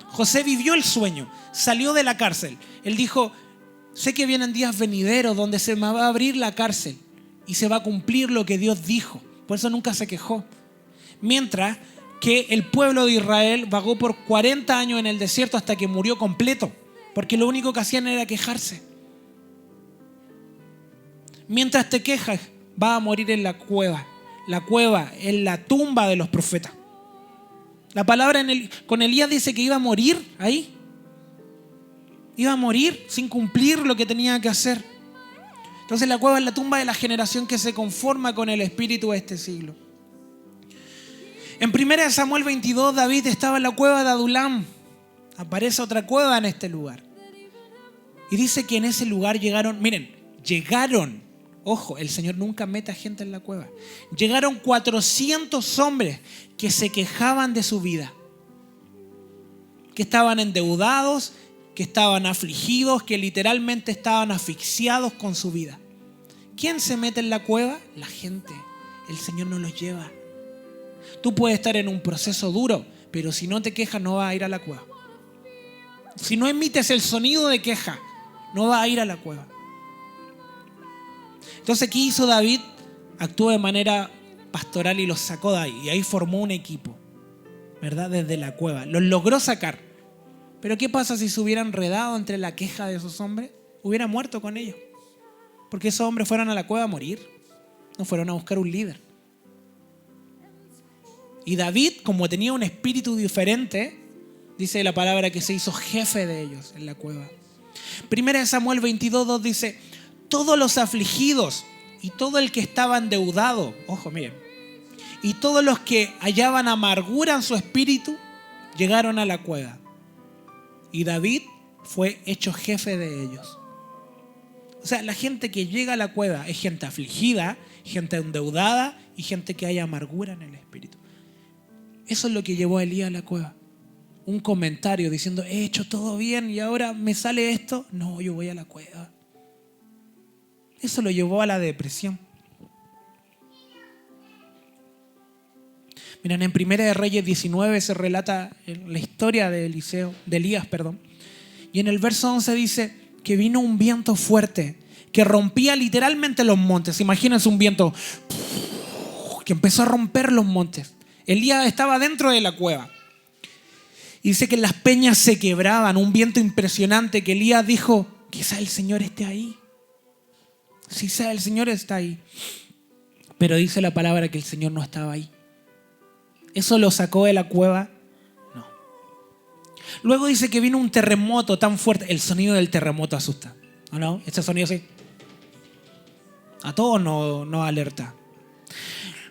José vivió el sueño, salió de la cárcel. Él dijo, sé que vienen días venideros donde se me va a abrir la cárcel y se va a cumplir lo que Dios dijo. Por eso nunca se quejó. Mientras que el pueblo de Israel vagó por 40 años en el desierto hasta que murió completo, porque lo único que hacían era quejarse. Mientras te quejas, vas a morir en la cueva. La cueva es la tumba de los profetas. La palabra con Elías dice que iba a morir ahí. Iba a morir sin cumplir lo que tenía que hacer. Entonces la cueva es la tumba de la generación que se conforma con el espíritu de este siglo. En 1 Samuel 22, David estaba en la cueva de Adulam. Aparece otra cueva en este lugar. Y dice que en ese lugar llegaron, ojo, el Señor nunca mete a gente en la cueva. Llegaron 400 hombres que se quejaban de su vida. Que estaban endeudados, que estaban afligidos, que literalmente estaban asfixiados con su vida. ¿Quién se mete en la cueva? La gente. El Señor no los lleva. Tú puedes estar en un proceso duro, pero si no te quejas no vas a ir a la cueva. Si no emites el sonido de queja, no vas a ir a la cueva. Entonces, ¿qué hizo David? Actuó de manera pastoral y los sacó de ahí. Y ahí formó un equipo, ¿verdad? Desde la cueva. Los logró sacar. Pero ¿qué pasa si se hubiera enredado entre la queja de esos hombres? Hubiera muerto con ellos. Porque esos hombres fueron a la cueva a morir. No fueron a buscar un líder. Y David, como tenía un espíritu diferente, dice la palabra que se hizo jefe de ellos en la cueva. 1 Samuel 22:2 dice, todos los afligidos y todo el que estaba endeudado, ojo, miren, y todos los que hallaban amargura en su espíritu, llegaron a la cueva. Y David fue hecho jefe de ellos. O sea, la gente que llega a la cueva es gente afligida, gente endeudada y gente que haya amargura en el espíritu. Eso es lo que llevó a Elías a la cueva. Un comentario diciendo, he hecho todo bien y ahora me sale esto. No, yo voy a la cueva. Eso lo llevó a la depresión. Miren, en 1 de Reyes 19 se relata la historia de Elías. Y en el verso 11 dice que vino un viento fuerte que rompía literalmente los montes. Imagínense un viento que empezó a romper los montes. Elías estaba dentro de la cueva. Y dice que las peñas se quebraban, un viento impresionante, que Elías dijo, quizá el Señor esté ahí. Quizá el Señor está ahí. Pero dice la palabra que el Señor no estaba ahí. ¿Eso lo sacó de la cueva? No. Luego dice que vino un terremoto tan fuerte. El sonido del terremoto asusta, ¿o no? Este sonido sí. A todos nos alerta.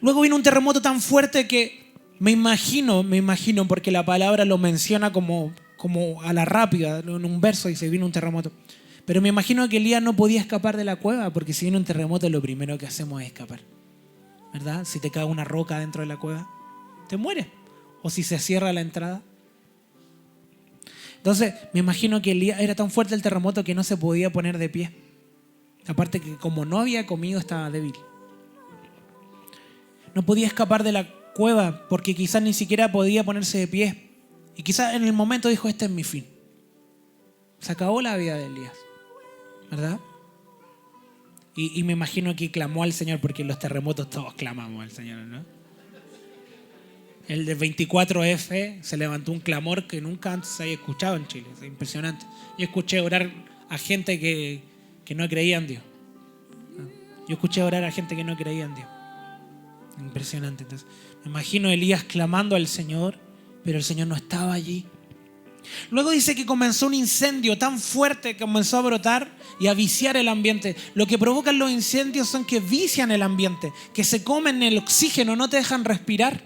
Luego vino un terremoto tan fuerte que me imagino, porque la palabra lo menciona como a la rápida, en un verso dice, vino un terremoto. Pero me imagino que Elías no podía escapar de la cueva, porque si viene un terremoto lo primero que hacemos es escapar, ¿verdad? Si te cae una roca dentro de la cueva, te mueres. O si se cierra la entrada. Entonces, me imagino que Elías era tan fuerte el terremoto que no se podía poner de pie. Aparte que como no había comido, estaba débil. No podía escapar de la cueva porque quizás ni siquiera podía ponerse de pie. Y quizás en el momento dijo, este es mi fin. Se acabó la vida de Elías, ¿verdad? Y me imagino que clamó al Señor, porque en los terremotos todos clamamos al Señor, ¿no? El de 24F se levantó un clamor que nunca antes se había escuchado en Chile. Es impresionante. Yo escuché orar a gente que no creía en Dios. Yo escuché orar a gente que no creía en Dios. Impresionante. Entonces, me imagino a Elías clamando al Señor, pero el Señor no estaba allí. Luego dice que comenzó un incendio tan fuerte que comenzó a brotar y a viciar el ambiente. Lo que provocan los incendios son que vician el ambiente, que se comen el oxígeno, no te dejan respirar.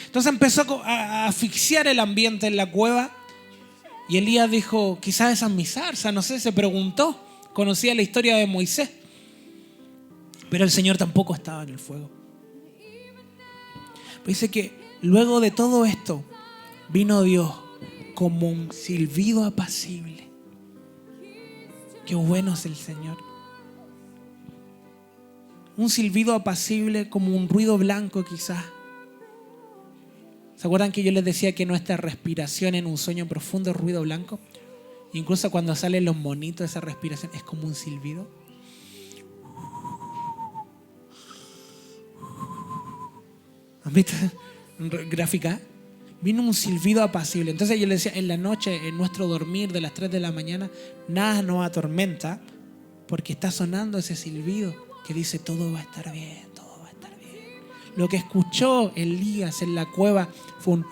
Entonces empezó a asfixiar el ambiente en la cueva. Y Elías dijo, quizás esa es mi zarza, no sé, se preguntó. Conocía la historia de Moisés. Pero el Señor tampoco estaba en el fuego. Pero dice que luego de todo esto vino Dios como un silbido apacible. Qué bueno es el Señor. Un silbido apacible como un ruido blanco quizás. ¿Se acuerdan que yo les decía que nuestra respiración en un sueño profundo es ruido blanco? Incluso cuando salen los monitos, esa respiración es como un silbido. ¿Han visto? Gráfica. Vino un silbido apacible. Entonces yo le decía, en la noche, en nuestro dormir de las 3 de la mañana, nada nos atormenta porque está sonando ese silbido que dice todo va a estar bien, todo va a estar bien. Lo que escuchó Elías en la cueva fue un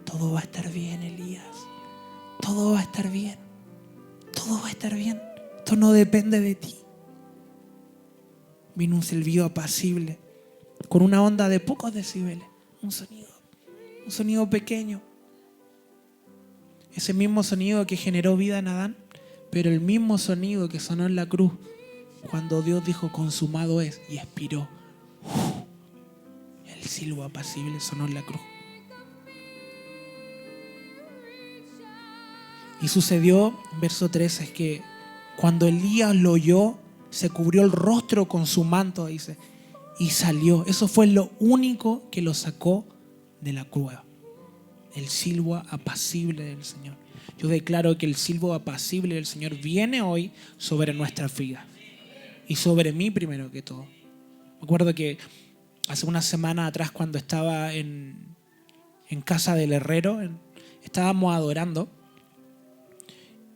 todo va a estar bien, Elías. Todo va a estar bien. Todo va a estar bien. Esto no depende de ti. Vino un silbido apacible con una onda de pocos decibeles. Un sonido pequeño. Ese mismo sonido que generó vida en Adán, pero el mismo sonido que sonó en la cruz cuando Dios dijo consumado es y expiró. El silbo apacible sonó en la cruz. Y sucedió, verso 13, es que cuando Elías lo oyó, se cubrió el rostro con su manto, dice, y salió. Eso fue lo único que lo sacó de la cueva. El silbo apacible del Señor. Yo declaro que el silbo apacible del Señor viene hoy sobre nuestras vidas. Y sobre mí primero que todo. Me acuerdo que hace una semana atrás cuando estaba en casa del herrero, estábamos adorando.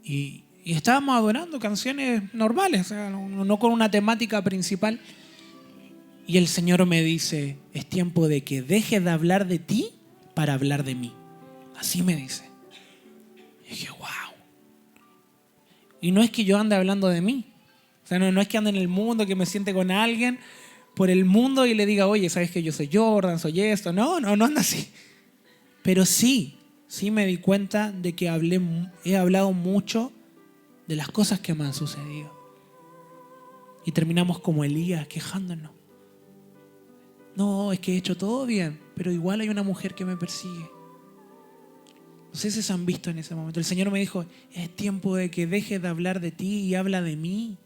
Y estábamos adorando canciones normales, o sea, no con una temática principal. Y el Señor me dice, es tiempo de que dejes de hablar de ti para hablar de mí. Así me dice. Y dije, wow. Y no es que yo ande hablando de mí. O sea, no es que ande en el mundo, que me siente con alguien por el mundo y le diga, oye, ¿sabes que yo soy Jordan, soy esto? No anda así. Pero sí me di cuenta de que he hablado mucho de las cosas que me han sucedido. Y terminamos como Elías, quejándonos. No, es que he hecho todo bien, pero igual hay una mujer que me persigue. No sé si se han visto en ese momento. El Señor me dijo, es tiempo de que dejes de hablar de ti y habla de mí.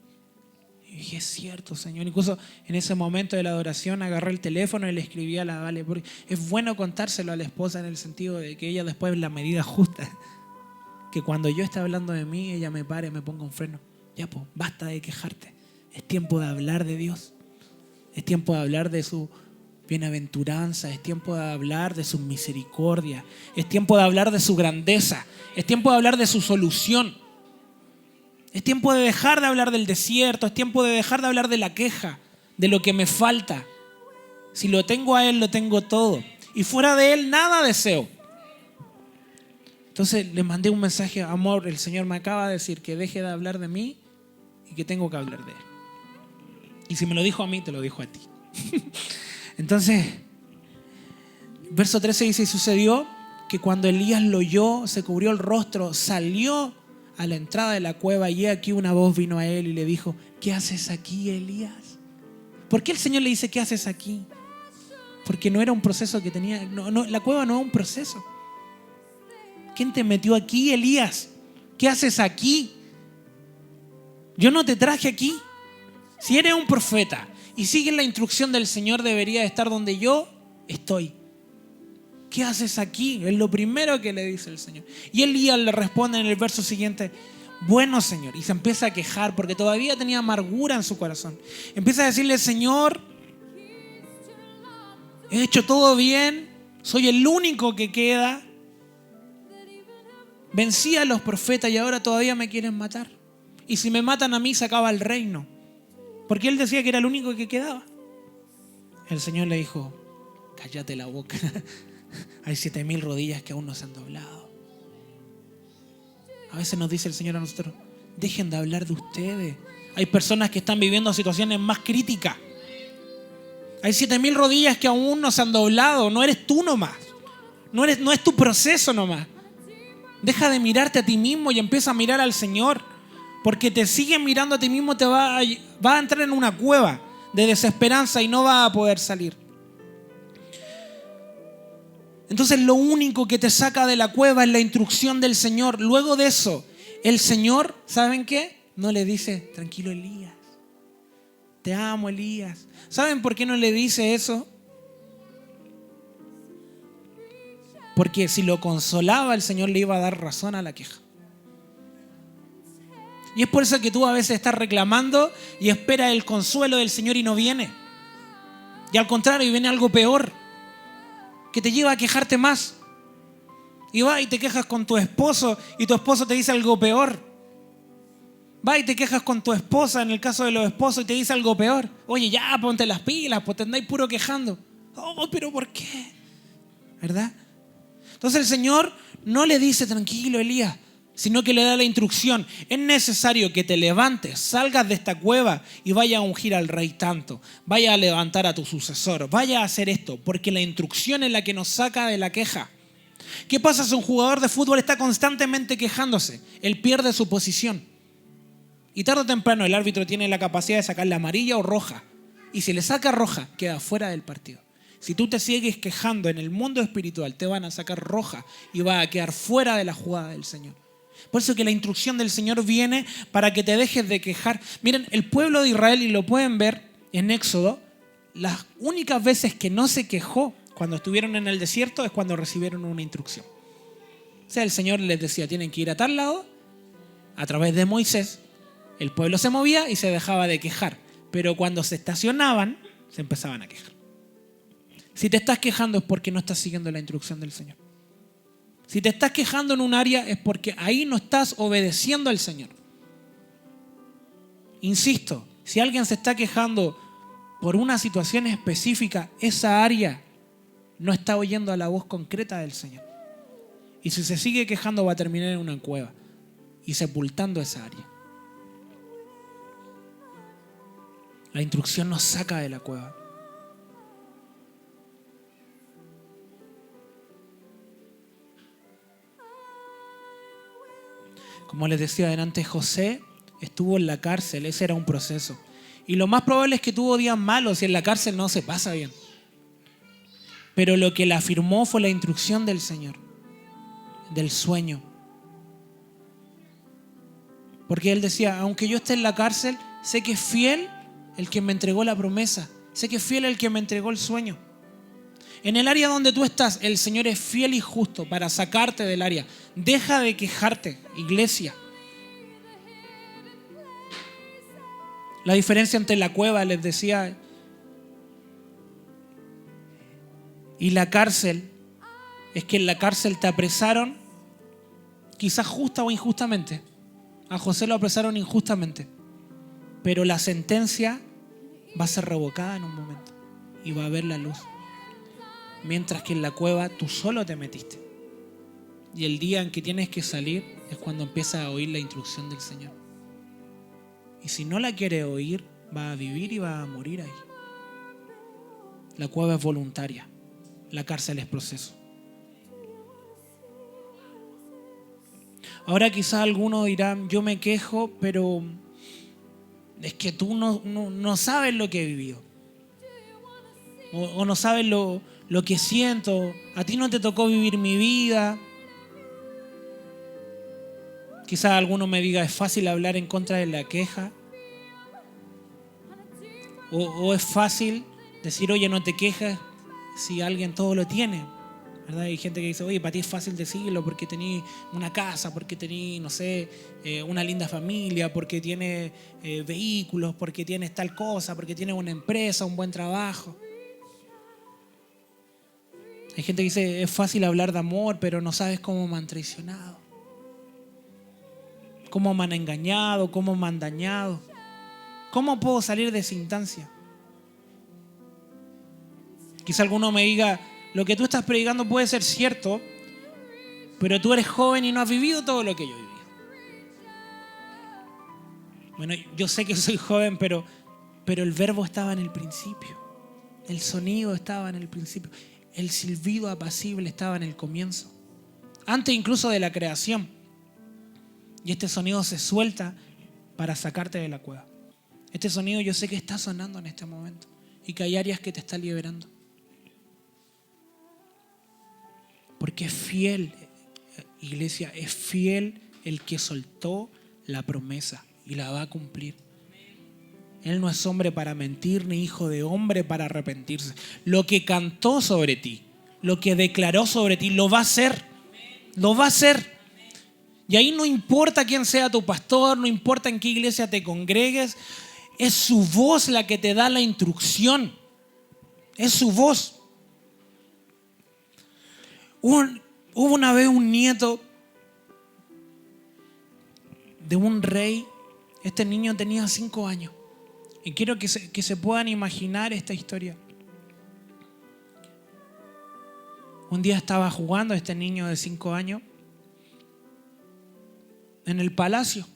Y dije, es cierto, Señor. Incluso en ese momento de la adoración agarré el teléfono y le escribí a la Vale, porque es bueno contárselo a la esposa en el sentido de que ella después la medida justa. Que cuando yo esté hablando de mí, ella me pare, me ponga un freno. Ya, pues, basta de quejarte. Es tiempo de hablar de Dios. Es tiempo de hablar de su bienaventuranza. Es tiempo de hablar de su misericordia. Es tiempo de hablar de su grandeza. Es tiempo de hablar de su solución. Es tiempo de dejar de hablar del desierto. Es tiempo de dejar de hablar de la queja, de lo que me falta. Si lo tengo a Él, lo tengo todo. Y fuera de Él, nada deseo. Entonces le mandé un mensaje, amor, el Señor me acaba de decir que deje de hablar de mí y que tengo que hablar de Él. Y si me lo dijo a mí, te lo dijo a ti. Entonces, verso 13 dice, y sucedió que cuando Elías lo oyó, se cubrió el rostro, salió a la entrada de la cueva y aquí una voz vino a él y le dijo, ¿qué haces aquí, Elías? ¿Por qué el Señor le dice, ¿qué haces aquí? Porque no era un proceso que tenía, la cueva no es un proceso. ¿Quién te metió aquí, Elías? ¿Qué haces aquí? Yo no te traje aquí. Si eres un profeta y sigues la instrucción del Señor, deberías estar donde yo estoy. ¿Qué haces aquí? Es lo primero que le dice el Señor. Y Elías le responde en el verso siguiente, bueno, Señor. Y se empieza a quejar porque todavía tenía amargura en su corazón. Empieza a decirle, Señor, he hecho todo bien, soy el único que queda. Vencí a los profetas y ahora todavía me quieren matar. Y si me matan a mí, se acaba el reino. Porque él decía que era el único que quedaba. El Señor le dijo, cállate la boca. Hay 7,000 rodillas que aún no se han doblado. A veces nos dice el Señor a nosotros, dejen de hablar de ustedes. Hay personas que están viviendo situaciones más críticas. Hay 7,000 rodillas que aún no se han doblado. No eres tú nomás. No es tu proceso nomás. Deja de mirarte a ti mismo y empieza a mirar al Señor. Porque te sigues mirando a ti mismo, te va a entrar en una cueva de desesperanza y no va a poder salir. Entonces lo único que te saca de la cueva es la instrucción del Señor. Luego de eso, el Señor, ¿saben qué? No le dice, tranquilo Elías, te amo Elías. ¿Saben por qué no le dice eso? Porque si lo consolaba, el Señor le iba a dar razón a la queja. Y es por eso que tú a veces estás reclamando y esperas el consuelo del Señor y no viene. Y al contrario, viene algo peor, que te lleva a quejarte más. Y vas y te quejas con tu esposo y tu esposo te dice algo peor. Vas y te quejas con tu esposa, en el caso de los esposos, y te dice algo peor. Oye, ya, ponte las pilas, pues te andáis puro quejando. Oh, pero ¿por qué? ¿Verdad? Entonces el Señor no le dice, tranquilo, Elías, sino que le da la instrucción. Es necesario que te levantes, salgas de esta cueva y vayas a ungir al rey tanto. Vaya a levantar a tu sucesor. Vaya a hacer esto, porque la instrucción es la que nos saca de la queja. ¿Qué pasa si un jugador de fútbol está constantemente quejándose? Él pierde su posición. Y tarde o temprano el árbitro tiene la capacidad de sacarle amarilla o roja. Y si le saca roja, queda fuera del partido. Si tú te sigues quejando en el mundo espiritual, te van a sacar roja y vas a quedar fuera de la jugada del Señor. Por eso que la instrucción del Señor viene para que te dejes de quejar. Miren, el pueblo de Israel, y lo pueden ver en Éxodo, las únicas veces que no se quejó cuando estuvieron en el desierto es cuando recibieron una instrucción. O sea, el Señor les decía, tienen que ir a tal lado, a través de Moisés. El pueblo se movía y se dejaba de quejar. Pero cuando se estacionaban, se empezaban a quejar. Si te estás quejando es porque no estás siguiendo la instrucción del Señor. Si te estás quejando en un área es porque ahí no estás obedeciendo al Señor. Insisto, si alguien se está quejando por una situación específica, esa área no está oyendo a la voz concreta del Señor. Y si se sigue quejando va a terminar en una cueva y sepultando esa área. La instrucción nos saca de la cueva. Como les decía delante, José estuvo en la cárcel, ese era un proceso. Y lo más probable es que tuvo días malos y en la cárcel no se pasa bien. Pero lo que le afirmó fue la instrucción del Señor, del sueño. Porque él decía, aunque yo esté en la cárcel, sé que es fiel el que me entregó la promesa. Sé que es fiel el que me entregó el sueño. En el área donde tú estás, el Señor es fiel y justo para sacarte del área. Deja de quejarte, iglesia. La diferencia entre la cueva, les decía, y la cárcel, es que en la cárcel te apresaron, quizás justa o injustamente. A José lo apresaron injustamente. Pero la sentencia va a ser revocada en un momento y va a ver la luz. Mientras que en la cueva tú solo te metiste. Y el día en que tienes que salir es cuando empiezas a oír la instrucción del Señor. Y si no la quieres oír, vas a vivir y vas a morir ahí. La cueva es voluntaria. La cárcel es proceso. Ahora quizás algunos dirán, yo me quejo, pero es que tú no sabes lo que he vivido. O no sabes lo que siento. A ti no te tocó vivir mi vida. Quizás alguno me diga, es fácil hablar en contra de la queja. O es fácil decir, oye, no te quejas si alguien todo lo tiene. ¿Verdad? Hay gente que dice, oye, para ti es fácil decirlo porque tenés una casa, porque tenés, no sé, una linda familia, porque tienes vehículos, porque tienes tal cosa, porque tienes una empresa, un buen trabajo. Hay gente que dice, es fácil hablar de amor, pero no sabes cómo me han traicionado, cómo me han engañado, cómo me han dañado. ¿Cómo puedo salir de esa instancia? Quizá alguno me diga, lo que tú estás predicando puede ser cierto, pero tú eres joven y no has vivido todo lo que yo he vivido. Bueno, yo sé que soy joven, pero el verbo estaba en el principio. El sonido estaba en el principio. El silbido apacible estaba en el comienzo. Antes incluso de la creación. Y este sonido se suelta para sacarte de la cueva. Este sonido yo sé que está sonando en este momento. Y que hay áreas que te están liberando. Porque es fiel, iglesia, es fiel el que soltó la promesa y la va a cumplir. Él no es hombre para mentir, ni hijo de hombre para arrepentirse. Lo que cantó sobre ti, lo que declaró sobre ti, lo va a hacer. Lo va a hacer. Y ahí no importa quién sea tu pastor, no importa en qué iglesia te congregues, es su voz la que te da la instrucción. Es su voz. Hubo una vez un nieto de un rey. Este niño tenía 5 años. Y quiero que se puedan imaginar esta historia. Un día estaba jugando este niño de 5 años en el palacio,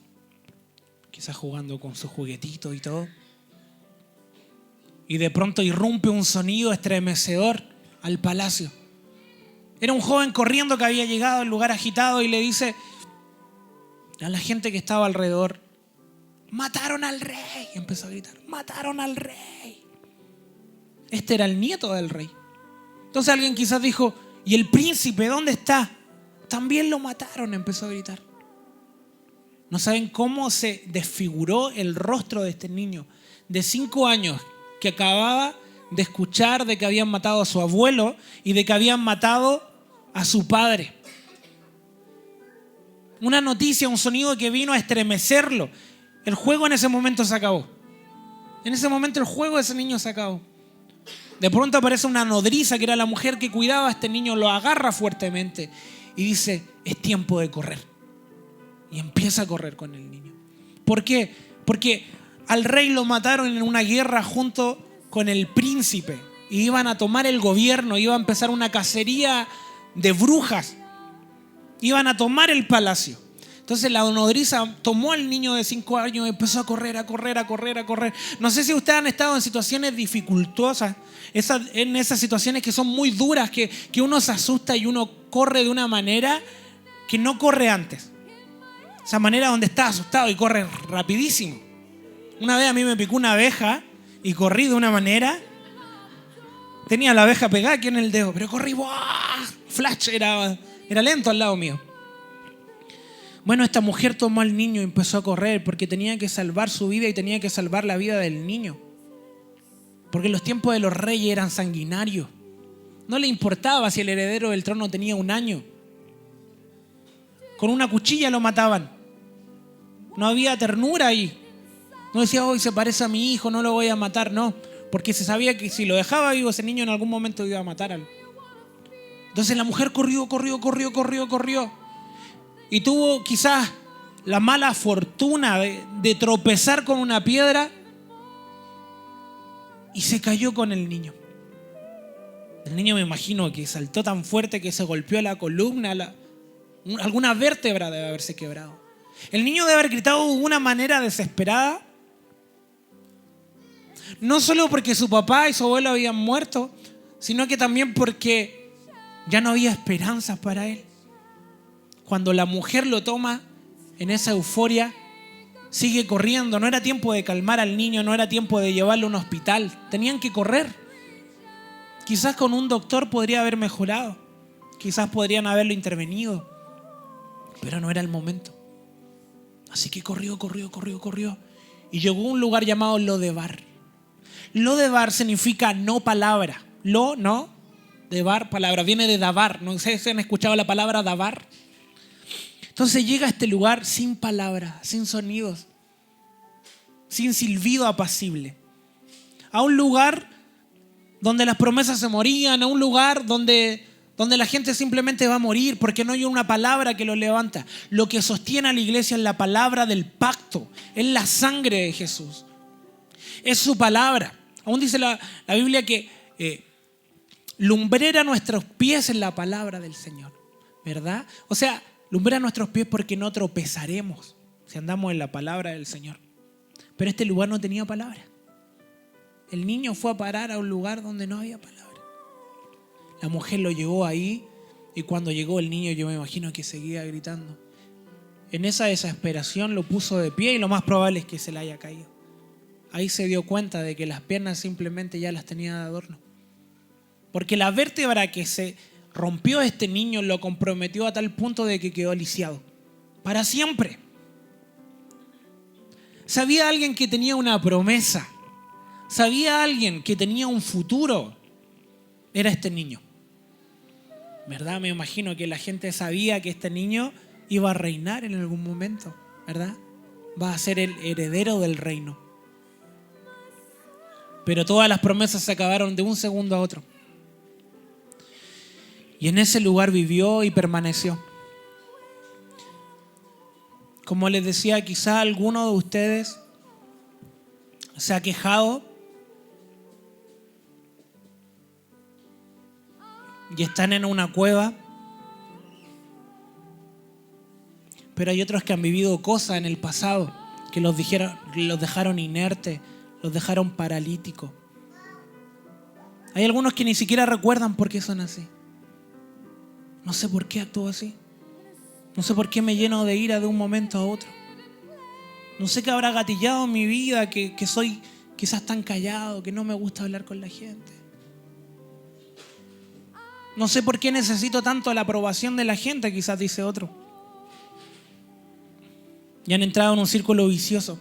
quizás jugando con sus juguetitos y todo. Y de pronto irrumpe un sonido estremecedor al palacio. Era un joven corriendo que había llegado al lugar agitado y le dice a la gente que estaba alrededor: ¡mataron al rey! Y empezó a gritar: ¡mataron al rey! Este era el nieto del rey. Entonces alguien quizás dijo: ¿y el príncipe dónde está? También lo mataron, empezó a gritar. No saben cómo se desfiguró el rostro de este niño de 5 años que acababa de escuchar de que habían matado a su abuelo y de que habían matado a su padre. Una noticia, un sonido que vino a estremecerlo. El juego en ese momento se acabó. En ese momento el juego de ese niño se acabó. De pronto aparece una nodriza que era la mujer que cuidaba a este niño, lo agarra fuertemente y dice: es tiempo de correr. Y empieza a correr con el niño. ¿Por qué? Porque al rey lo mataron en una guerra junto con el príncipe. Y iban a tomar el gobierno, iba a empezar una cacería de brujas. Iban a tomar el palacio. Entonces la nodriza tomó al niño de 5 años y empezó a correr, a correr, a correr, a correr. No sé si ustedes han estado en situaciones dificultosas, en esas situaciones que son muy duras, que uno se asusta y uno corre de una manera que no corre antes. Esa manera donde está asustado y corre rapidísimo. Una vez a mí me picó una abeja y corrí de una manera. Tenía la abeja pegada aquí en el dedo, pero corrí, ¡buah! Flash, era lento al lado mío. Bueno, esta mujer tomó al niño y empezó a correr porque tenía que salvar su vida y tenía que salvar la vida del niño. Porque los tiempos de los reyes eran sanguinarios. No le importaba si el heredero del trono tenía 1 año. Con una cuchilla lo mataban. No había ternura ahí. No decía: hoy se parece a mi hijo, no lo voy a matar. No, porque se sabía que si lo dejaba vivo ese niño en algún momento iba a matar a él. Entonces la mujer corrió. Y tuvo quizás la mala fortuna de tropezar con una piedra y se cayó con el niño. El niño, me imagino que saltó tan fuerte que se golpeó la columna, alguna vértebra debe haberse quebrado. El niño debe haber gritado de una manera desesperada. No solo porque su papá y su abuelo habían muerto, sino que también porque ya no había esperanza para él. Cuando la mujer lo toma en esa euforia, sigue corriendo. No era tiempo de calmar al niño, no era tiempo de llevarlo a un hospital. Tenían que correr. Quizás con un doctor podría haber mejorado. Quizás podrían haberlo intervenido. Pero no era el momento. Así que corrió. Y llegó a un lugar llamado Lodebar. Lodebar significa no palabra. No. Debar, palabra. Viene de dabar. No sé si han escuchado la palabra dabar. Entonces llega a este lugar sin palabras, sin sonidos, sin silbido apacible. A un lugar donde las promesas se morían, a un lugar donde la gente simplemente va a morir porque no hay una palabra que lo levanta. Lo que sostiene a la iglesia es la palabra del pacto, es la sangre de Jesús. Es su palabra. Aún dice la Biblia que lumbrera nuestros pies en la palabra del Señor, ¿verdad? O sea, lumbrera nuestros pies porque no tropezaremos si andamos en la palabra del Señor. Pero este lugar no tenía palabra. El niño fue a parar a un lugar donde no había palabra. La mujer lo llevó ahí y cuando llegó el niño, yo me imagino que seguía gritando. En esa desesperación lo puso de pie y lo más probable es que se le haya caído. Ahí se dio cuenta de que las piernas simplemente ya las tenía de adorno. Porque la vértebra que se rompió este niño lo comprometió a tal punto de que quedó lisiado. Para siempre. Sabía alguien que tenía una promesa. Sabía alguien que tenía un futuro. Era este niño. ¿verdad? Me imagino que la gente sabía que este niño iba a reinar en algún momento, ¿verdad? Va a ser el heredero del reino. Pero todas las promesas se acabaron de un segundo a otro. Y en ese lugar vivió y permaneció. Como les decía, quizá alguno de ustedes se ha quejado y están en una cueva, pero hay otros que han vivido cosas en el pasado que los dejaron inertes, los dejaron paralíticos. Hay algunos que ni siquiera recuerdan por qué son así. No sé por qué actúo así. No sé por qué me lleno de ira de un momento a otro. No sé qué habrá gatillado en mi vida, que soy quizás tan callado, que no me gusta hablar con la gente. No sé por qué necesito tanto la aprobación de la gente, quizás dice otro. Y han entrado en un círculo vicioso.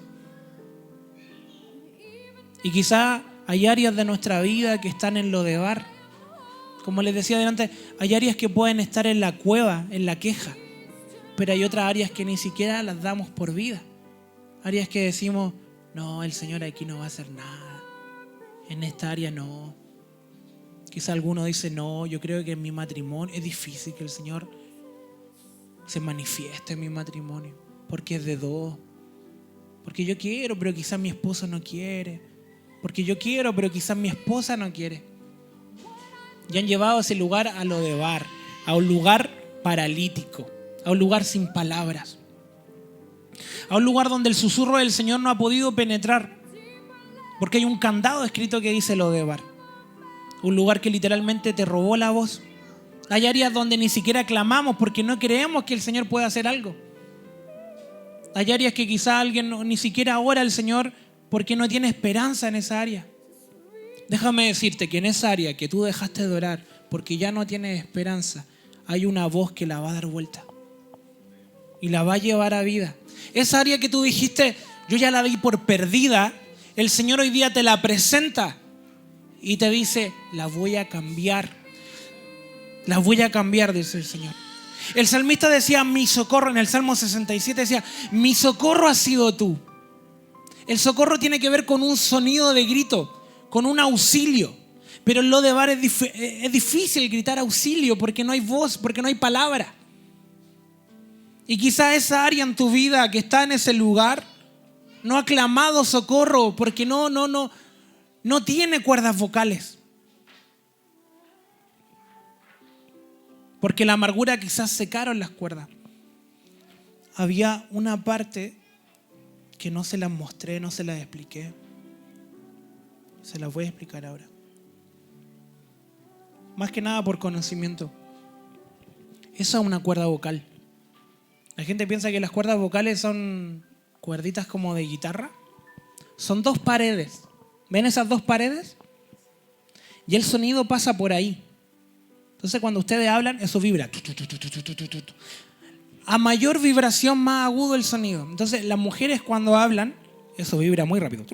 Y quizás hay áreas de nuestra vida que están en lo de bar. Como les decía delante, hay áreas que pueden estar en la cueva, en la queja. Pero hay otras áreas que ni siquiera las damos por vida. Áreas que decimos, no, el Señor aquí no va a hacer nada. En esta área no. Quizá alguno dice, no, yo creo que en mi matrimonio es difícil que el Señor se manifieste en mi matrimonio. Porque es de dos. Porque yo quiero, pero quizás mi esposo no quiere. Porque yo quiero, pero quizás mi esposa no quiere. Y han llevado ese lugar a lo de bar, a un lugar paralítico, a un lugar sin palabras, a un lugar donde el susurro del Señor no ha podido penetrar, porque hay un candado escrito que dice lo de bar. Un lugar que literalmente te robó la voz. Hay áreas donde ni siquiera clamamos porque no creemos que el Señor pueda hacer algo. Hay áreas que quizá alguien ni siquiera ora al Señor porque no tiene esperanza en esa área. Déjame decirte que en esa área que tú dejaste de orar porque ya no tienes esperanza, hay una voz que la va a dar vuelta y la va a llevar a vida. Esa área que tú dijiste, yo ya la di por perdida, el Señor hoy día te la presenta y te dice, la voy a cambiar. La voy a cambiar, dice el Señor. El salmista decía, mi socorro, en el Salmo 67 decía, mi socorro has sido tú. El socorro tiene que ver con un sonido de grito, con un auxilio. Pero en lo de bar es difícil gritar auxilio porque no hay voz, porque no hay palabra. Y quizá esa área en tu vida que está en ese lugar no ha clamado socorro porque no tiene cuerdas vocales. Porque la amargura quizás secaron las cuerdas. Había una parte que no se las mostré, no se las expliqué. Se las voy a explicar ahora. Más que nada por conocimiento. Esa es una cuerda vocal. La gente piensa que las cuerdas vocales son cuerditas como de guitarra. Son dos paredes. ¿Ven esas dos paredes? Y el sonido pasa por ahí. Entonces cuando ustedes hablan, eso vibra. A mayor vibración, más agudo el sonido. Entonces las mujeres cuando hablan, eso vibra muy rápido.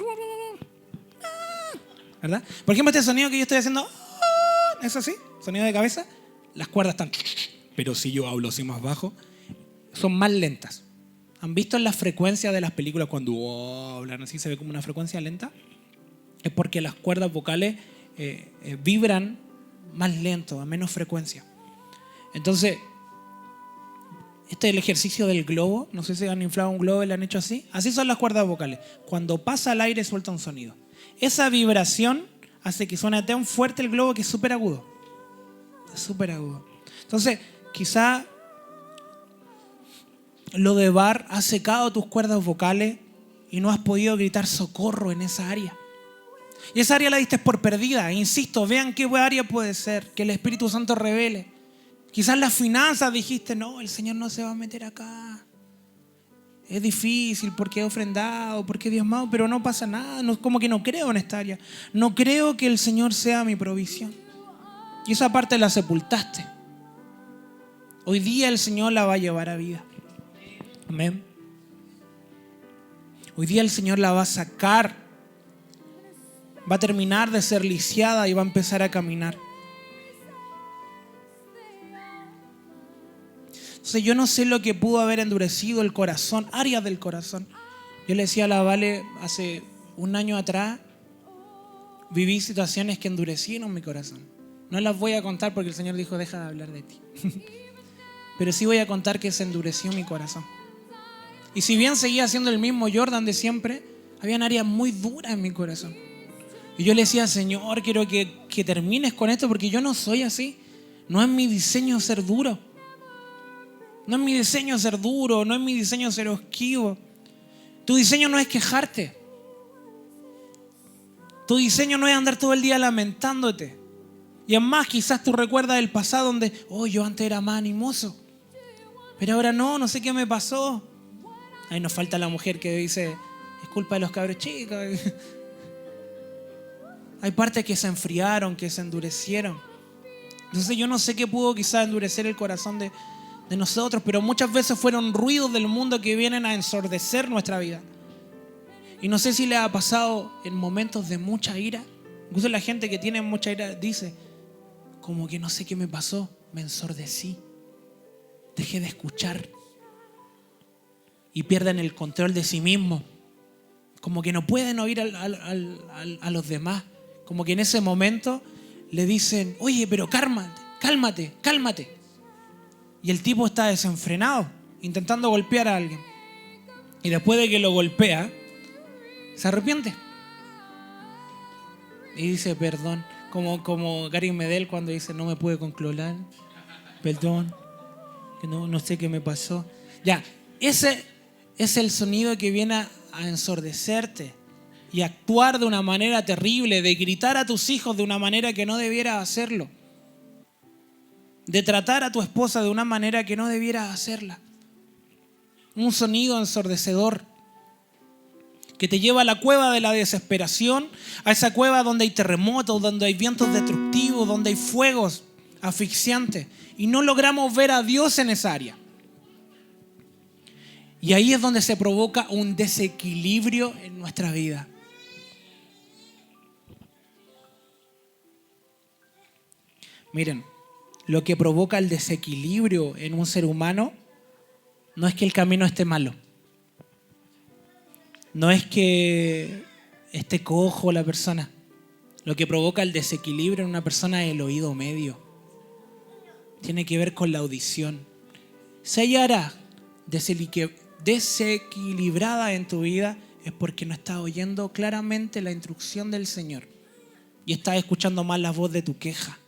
¿Verdad? Por ejemplo, este sonido que yo estoy haciendo, ¿es así? Sonido de cabeza. Las cuerdas están... Pero si yo hablo así más bajo, son más lentas. ¿Han visto en las frecuencias de las películas cuando hablan así, se ve como una frecuencia lenta? Es porque las cuerdas vocales vibran más lento, a menos frecuencia. Entonces, este es el ejercicio del globo. No sé si han inflado un globo y lo han hecho así. Así son las cuerdas vocales. Cuando pasa el aire suelta un sonido. Esa vibración hace que suene tan fuerte el globo que es súper agudo. Es súper agudo. Entonces, quizá lo de bar ha secado tus cuerdas vocales y no has podido gritar socorro en esa área. Y esa área la diste por perdida. Insisto, vean qué área puede ser, que el Espíritu Santo revele. Quizás las finanzas dijiste, no, el Señor no se va a meter acá. Es difícil porque he ofrendado, porque he diezmado, pero no pasa nada. No, como que no creo en esta área. No creo que el Señor sea mi provisión. Y esa parte la sepultaste. Hoy día el Señor la va a llevar a vida. Amén. Hoy día el Señor la va a sacar. Va a terminar de ser lisiada y va a empezar a caminar. Entonces yo no sé lo que pudo haber endurecido el corazón, áreas del corazón. Yo le decía a la Vale, hace un año atrás, viví situaciones que endurecieron mi corazón. No las voy a contar porque el Señor dijo, deja de hablar de ti. Pero sí voy a contar que se endureció mi corazón. Y si bien seguía siendo el mismo Jordan de siempre, habían áreas muy duras en mi corazón. Y yo le decía, Señor, quiero que termines con esto porque yo no soy así. No es mi diseño ser duro. No es mi diseño ser duro, no es mi diseño ser esquivo. Tu diseño no es quejarte. Tu diseño no es andar todo el día lamentándote. Y es más, quizás tú recuerdas el pasado donde, yo antes era más animoso. Pero ahora no sé qué me pasó. Ahí nos falta la mujer que dice, es culpa de los cabros chicos. Hay partes que se enfriaron, que se endurecieron. Entonces yo no sé qué pudo quizás endurecer el corazón de nosotros, pero muchas veces fueron ruidos del mundo que vienen a ensordecer nuestra vida. Y no sé si le ha pasado en momentos de mucha ira. Incluso la gente que tiene mucha ira dice, como que no sé qué me pasó, me ensordecí, dejé de escuchar. Y pierden el control de sí mismos. Como que no pueden oír a los demás. Como que en ese momento le dicen, oye, pero cálmate. Y el tipo está desenfrenado, intentando golpear a alguien. Y después de que lo golpea, se arrepiente. Y dice, perdón. Como Gary Medel cuando dice, no me pude controlar. Perdón, que no sé qué me pasó. Ya, ese es el sonido que viene a ensordecerte y actuar de una manera terrible, de gritar a tus hijos de una manera que no debieras hacerlo, de tratar a tu esposa de una manera que no debieras hacerla. Un sonido ensordecedor que te lleva a la cueva de la desesperación, a esa cueva donde hay terremotos, donde hay vientos destructivos, donde hay fuegos asfixiantes y no logramos ver a Dios en esa área. Y ahí es donde se provoca un desequilibrio en nuestra vida. Miren, lo que provoca el desequilibrio en un ser humano no es que el camino esté malo. No es que esté cojo la persona. Lo que provoca el desequilibrio en una persona es el oído medio. Tiene que ver con la audición. Si hay áreas desequilibrada en tu vida es porque no estás oyendo claramente la instrucción del Señor y estás escuchando más la voz de tu queja.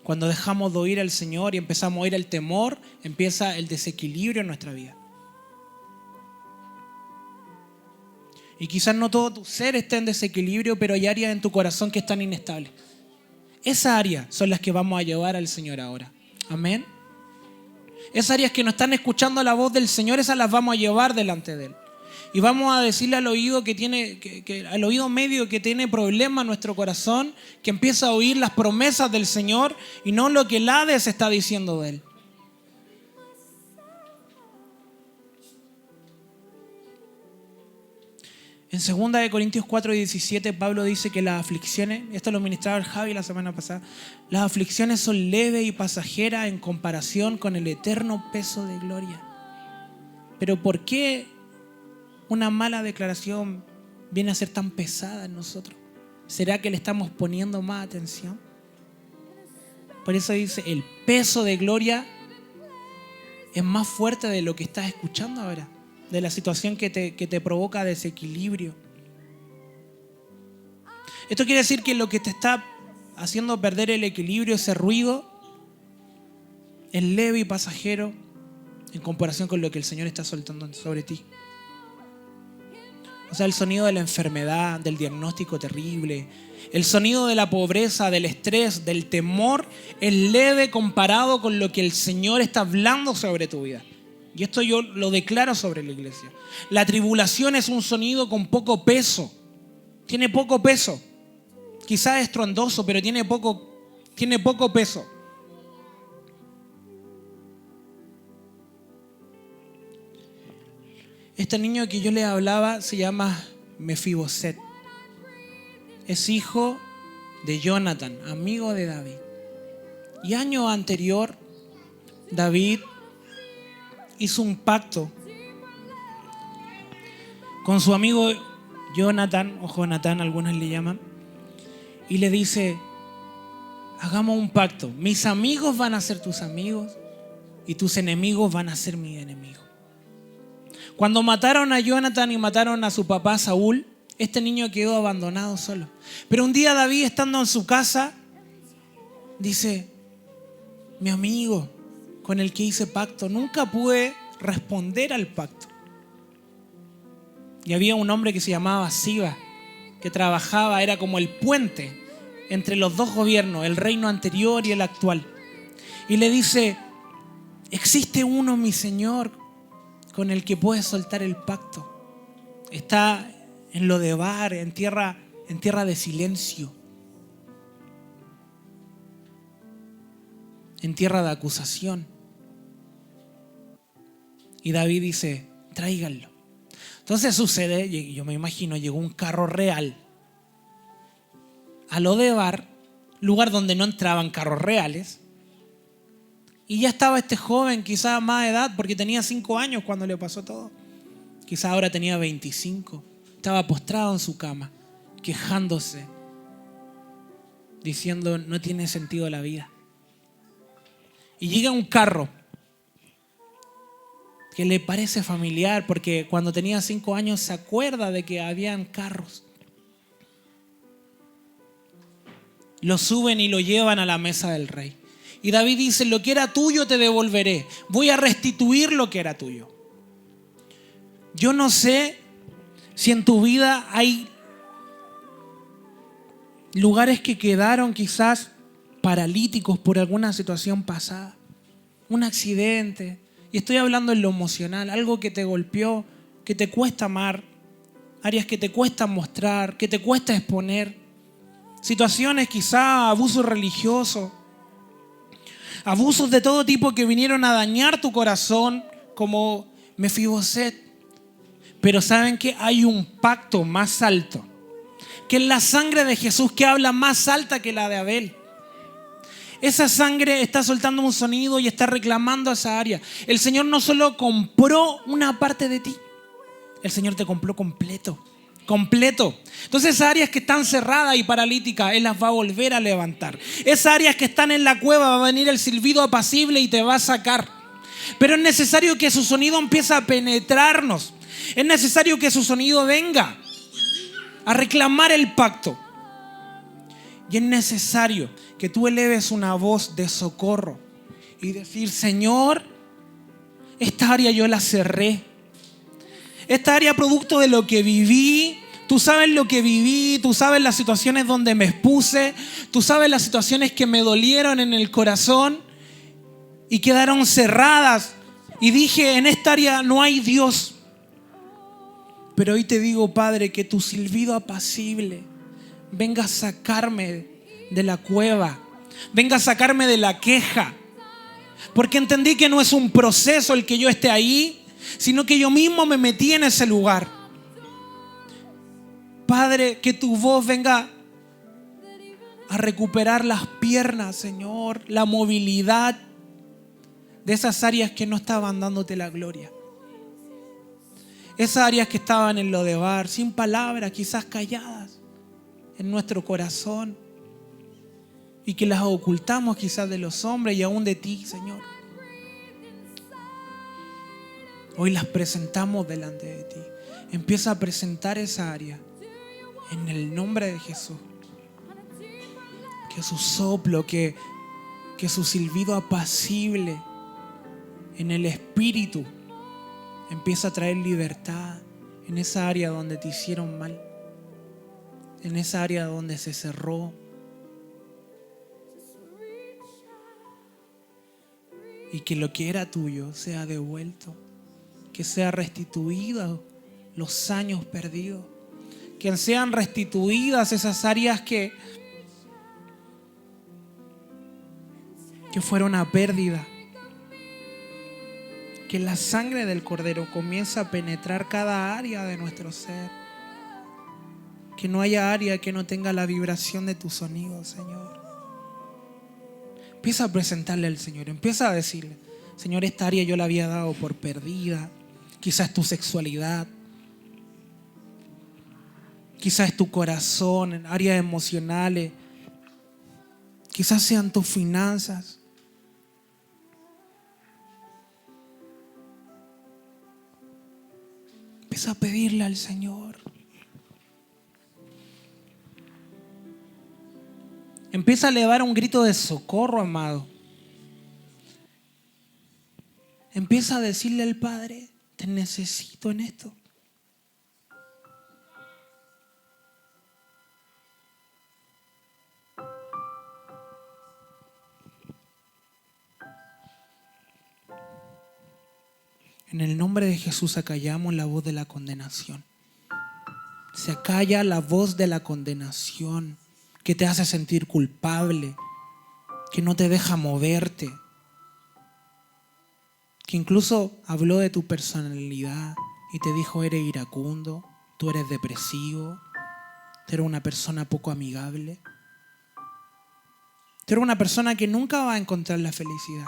Cuando dejamos de oír al Señor y empezamos a oír el temor, empieza el desequilibrio en nuestra vida. Y quizás no todo tu ser esté en desequilibrio, pero hay áreas en tu corazón que están inestables. Esas áreas son las que vamos a llevar al Señor ahora. Amén. Esas áreas que no están escuchando la voz del Señor, esas las vamos a llevar delante de Él. Y vamos a decirle al oído al oído medio que tiene problema en nuestro corazón, que empieza a oír las promesas del Señor y no lo que el Hades está diciendo de Él. En 2 Corintios 4:17 Pablo dice que las aflicciones, esto lo ministraba el Javi la semana pasada, las aflicciones son leves y pasajeras en comparación con el eterno peso de gloria. Pero ¿por qué una mala declaración viene a ser tan pesada en nosotros? ¿Será que le estamos poniendo más atención? Por eso dice, el peso de gloria es más fuerte de lo que estás escuchando ahora, de la situación que te provoca desequilibrio. Esto quiere decir que lo que te está haciendo perder el equilibrio, ese ruido, es leve y pasajero en comparación con lo que el Señor está soltando sobre ti. O sea, el sonido de la enfermedad, del diagnóstico terrible, el sonido de la pobreza, del estrés, del temor, es leve comparado con lo que el Señor está hablando sobre tu vida. Y esto yo lo declaro sobre la iglesia. La tribulación es un sonido con poco peso. Tiene poco peso. Quizás es estruendoso, pero tiene poco peso. Este niño que yo les hablaba se llama Mefiboset. Es hijo de Jonathan, amigo de David. Y año anterior, David hizo un pacto con su amigo Jonathan, o Jonatán, algunos le llaman, y le dice: hagamos un pacto. Mis amigos van a ser tus amigos y tus enemigos van a ser mis enemigos. Cuando mataron a Jonathan y mataron a su papá Saúl, este niño quedó abandonado solo. Pero un día David, estando en su casa, dice: mi amigo con el que hice pacto, nunca pude responder al pacto. Y había un hombre que se llamaba Siba, que trabajaba, era como el puente entre los dos gobiernos, el reino anterior y el actual. Y le dice: existe uno, mi señor, con el que puedes soltar el pacto. Está en Lodebar, en tierra de silencio, en tierra de acusación. Y David dice: tráiganlo. Entonces sucede, yo me imagino, llegó un carro real a Lodebar, lugar donde no entraban carros reales, y ya estaba este joven, quizás más edad, porque tenía 5 años cuando le pasó todo. Quizás ahora tenía 25. Estaba postrado en su cama, quejándose, diciendo: no tiene sentido la vida. Y llega un carro que le parece familiar, porque cuando tenía 5 años se acuerda de que habían carros. Lo suben y lo llevan a la mesa del rey. Y David dice: lo que era tuyo te devolveré. Voy a restituir lo que era tuyo. Yo no sé si en tu vida hay lugares que quedaron quizás paralíticos por alguna situación pasada. Un accidente. Y estoy hablando en lo emocional. Algo que te golpeó, que te cuesta amar. Áreas que te cuesta mostrar, que te cuesta exponer. Situaciones quizás, abuso religioso. Abusos de todo tipo que vinieron a dañar tu corazón, como Mefiboset. Pero ¿saben qué? Hay un pacto más alto, que es la sangre de Jesús, que habla más alta que la de Abel. Esa sangre está soltando un sonido y está reclamando esa área. El Señor no solo compró una parte de ti, el Señor te compró completo. Entonces esas áreas que están cerradas y paralíticas, Él las va a volver a levantar. Esas áreas que están en la cueva, va a venir el silbido apacible y te va a sacar. Pero es necesario que su sonido empiece a penetrarnos. Es necesario que su sonido venga a reclamar el pacto. Y es necesario que tú eleves una voz de socorro y decir: Señor, esta área yo la cerré. Esta área producto de lo que viví. Tú sabes lo que viví, tú sabes las situaciones donde me expuse, tú sabes las situaciones que me dolieron en el corazón y quedaron cerradas. Y dije: en esta área no hay Dios. Pero hoy te digo, Padre, que tu silbido apacible venga a sacarme de la cueva, venga a sacarme de la queja. Porque entendí que no es un proceso el que yo esté ahí, sino que yo mismo me metí en ese lugar. Padre, que tu voz venga a recuperar las piernas, Señor, la movilidad de esas áreas que no estaban dándote la gloria. Esas áreas que estaban en Lodebar, sin palabras, quizás calladas en nuestro corazón, y que las ocultamos quizás de los hombres y aún de ti, Señor. Hoy las presentamos delante de ti. Empieza a presentar esa área en el nombre de Jesús. Que su soplo, que su silbido apacible en el espíritu empieza a traer libertad en esa área donde te hicieron mal, en esa área donde se cerró. Y que lo que era tuyo sea devuelto, que sea restituido los años perdidos, que sean restituidas esas áreas que fueron a pérdida. Que la sangre del Cordero comience a penetrar cada área de nuestro ser. Que no haya área que no tenga la vibración de tu sonido, Señor. Empieza a presentarle al Señor, empieza a decirle: Señor, esta área yo la había dado por perdida. Quizás tu sexualidad, quizás tu corazón, áreas emocionales, quizás sean tus finanzas. Empieza a pedirle al Señor. Empieza a elevar un grito de socorro, amado. Empieza a decirle al Padre: te necesito en esto. En el nombre de Jesús acallamos la voz de la condenación. Se acalla la voz de la condenación que te hace sentir culpable, que no te deja moverte, que incluso habló de tu personalidad y te dijo: eres iracundo, tú eres depresivo, tú eres una persona poco amigable, tú eres una persona que nunca va a encontrar la felicidad.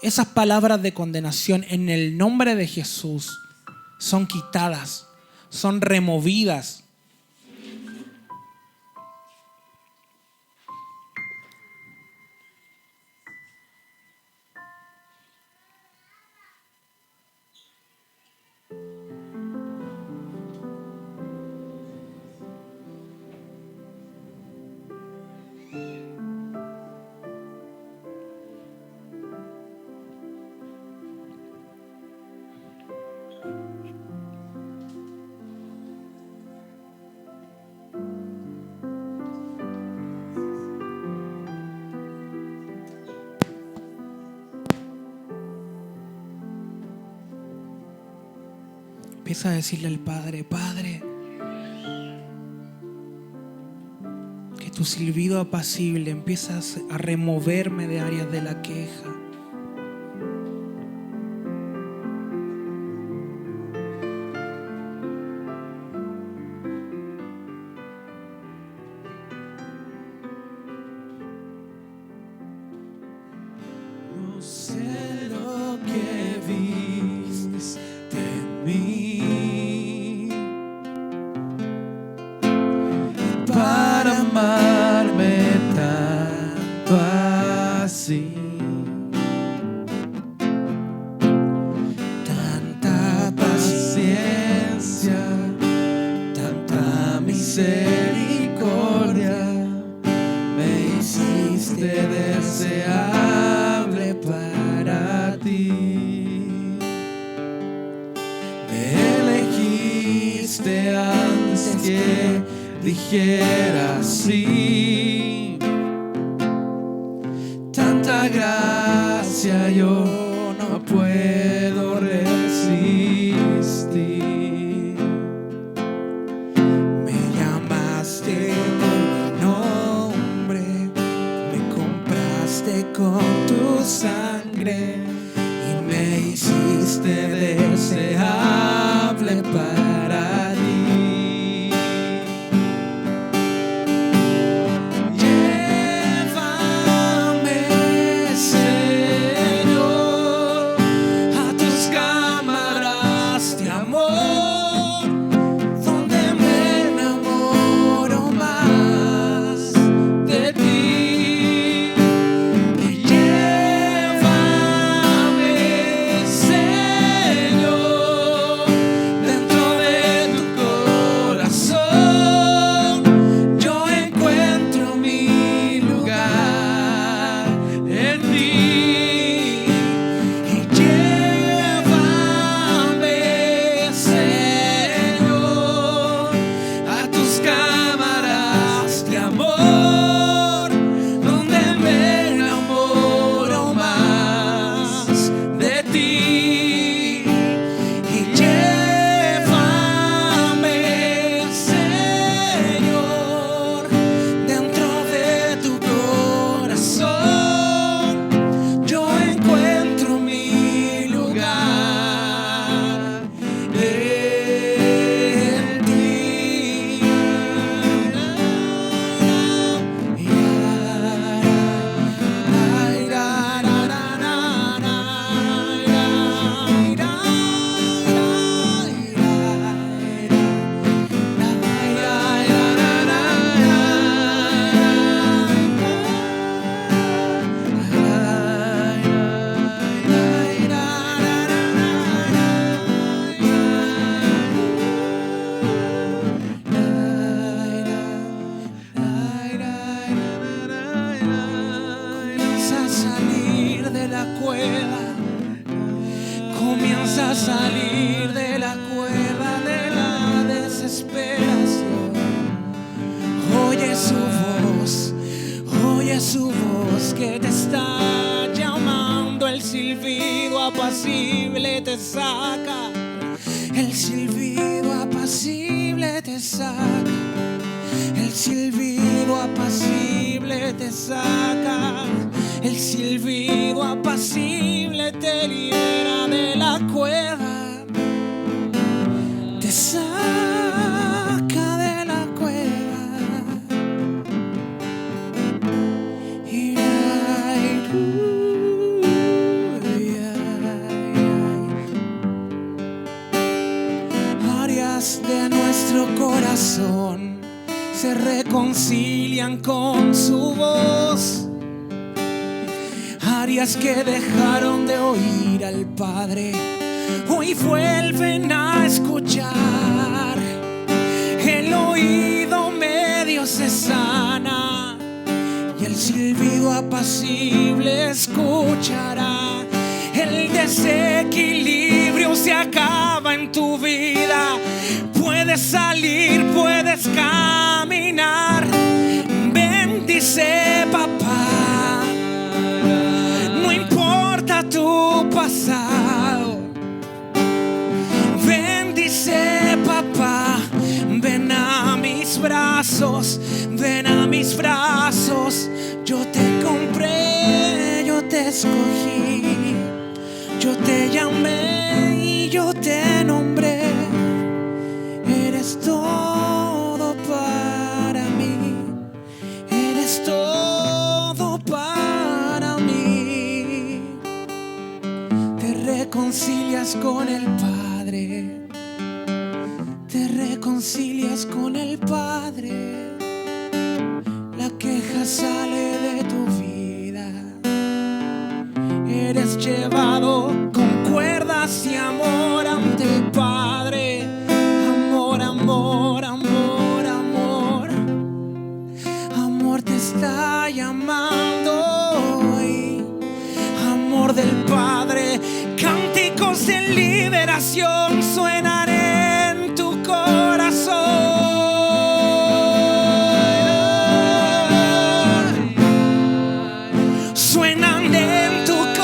Esas palabras de condenación en el nombre de Jesús son quitadas, son removidas. Empieza a decirle al Padre: Padre, que tu silbido apacible empieza a removerme de áreas de la queja. No sé lo que viste en mí para amarme tanto así. Tanta paciencia, tanta misericordia, me hiciste deseable para ti. Me elegiste antes que dijera sí. Tanta gracia yo no puedo resistir. Me llamaste por mi nombre, me compraste con tu sangre y me hiciste deseable para ti. Llévame, Señor, a tus cámaras de amor, donde me enamoro más de ti. Llévame, oye su voz que te está llamando. El silbido apacible te saca, el silbido apacible te saca, el silbido apacible te saca, el silbido apacible te libera de la cueva, te saca de la cueva. Y áreas de nuestro corazón se reconcilian con su voz. Áreas que dejaron de oír al Padre hoy vuelven a escuchar. El oído medio se sana y el silbido apacible escuchará. El desequilibrio se acaba en tu vida. Puedes salir, puedes caminar. Bendice, papá. No importa tu pasado. Bendice, papá. Ven a mis brazos, ven a mis brazos. Yo te compré, yo te escogí, yo te llamé y yo te nombré. Eres todo para mí, eres todo para mí. Te reconcilias con el Padre, te reconcilias con el Padre. La queja sale de tu vida. Eres llevado con cuerdas y amor ante el Padre. Amor, amor, amor, amor. Amor te está llamando hoy. Amor del Padre. Cánticos de liberación suenan en tu corazón. Suenan en tu corazón.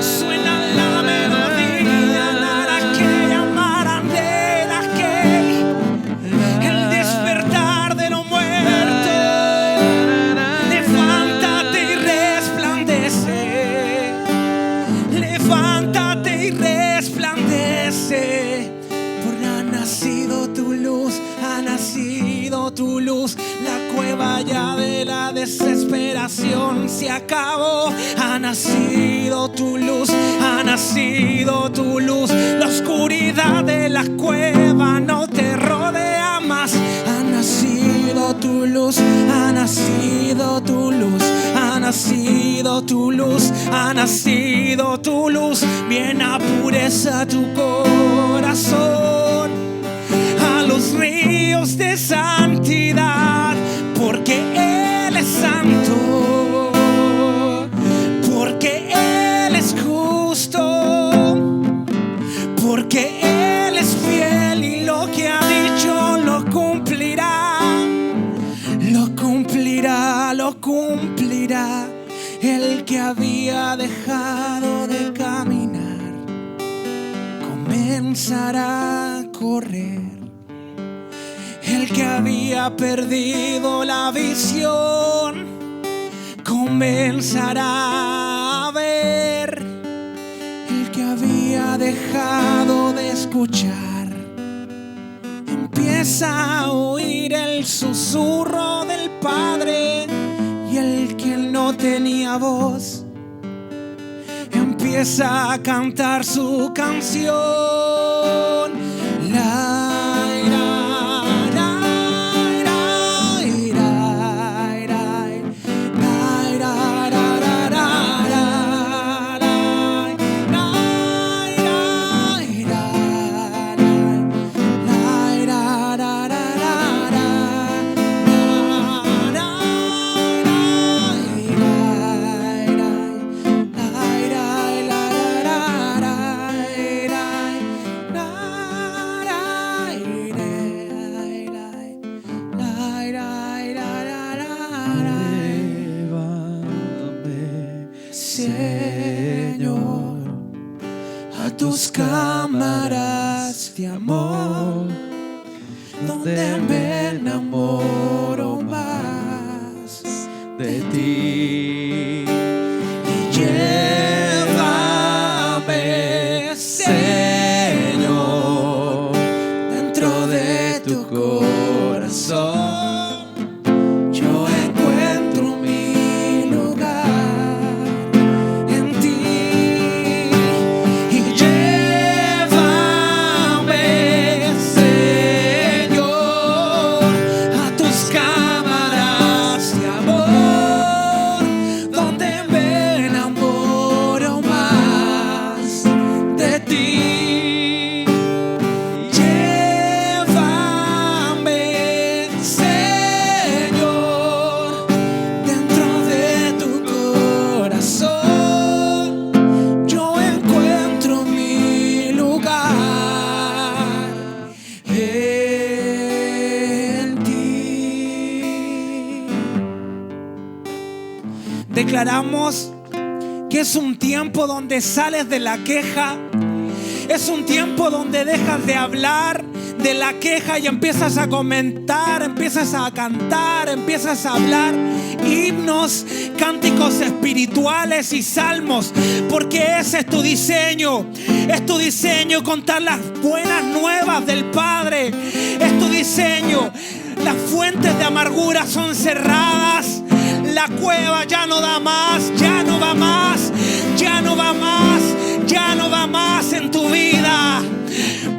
Suena la melodía, aquella marandera, el despertar de lo muerto. Levántate y resplandece. Levántate y resplandece. Ha nacido tu luz, ha nacido tu luz. La cueva ya de la desesperación se acabó. Ha nacido tu luz, ha nacido tu luz. La oscuridad de la cueva no te rodea más. Ha nacido tu luz, ha nacido tu luz. Ha nacido tu luz, ha nacido tu luz. Viene a pureza tu corazón, a los ríos de santidad, porque Él es santo, porque Él es justo, porque Él es fiel y lo que ha dicho lo cumplirá, lo cumplirá, lo cumplirá. El que había dejado de caminar comenzará a correr. El que había perdido la visión comenzará a ver. El que había dejado de escuchar empieza a oír el susurro del Padre. Y el que no tenía voz empieza a cantar su canción. a tus cámaras de amor, donde me enamoro más de ti. Y llévame, Señor, dentro de tu corazón. Yo encuentro mi lugar en ti. Y llévame, Señor, a tus cámaras de amor, donde me enamoro más de ti. Llévame, Señor, dentro de tu corazón. Yo encuentro mi lugar en ti. Declaramos que es un tiempo donde sales de la queja. Es un tiempo donde dejas de hablar de la queja y empiezas a comentar, empiezas a cantar, empiezas a hablar himnos, cánticos espirituales y salmos, porque ese es tu diseño. Es tu diseño contar las buenas nuevas del Padre. Es tu diseño. Las fuentes de amargura son cerradas. La cueva ya no da más, ya no va más, ya no va más, ya no va más en tu vida,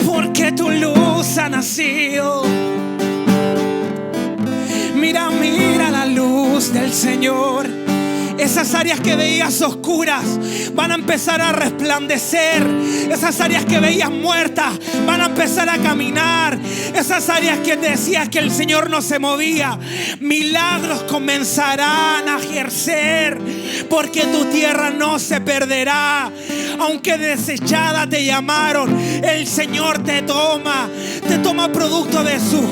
porque tu luz ha nacido. Mira, mira la luz del Señor. Esas áreas que veías oscuras van a empezar a resplandecer. Esas áreas que veías muertas van a empezar a caminar. Esas áreas que decías que el Señor no se movía, milagros comenzarán a ejercer, porque tu tierra no se perderá. Aunque desechada te llamaron, el Señor te toma producto de su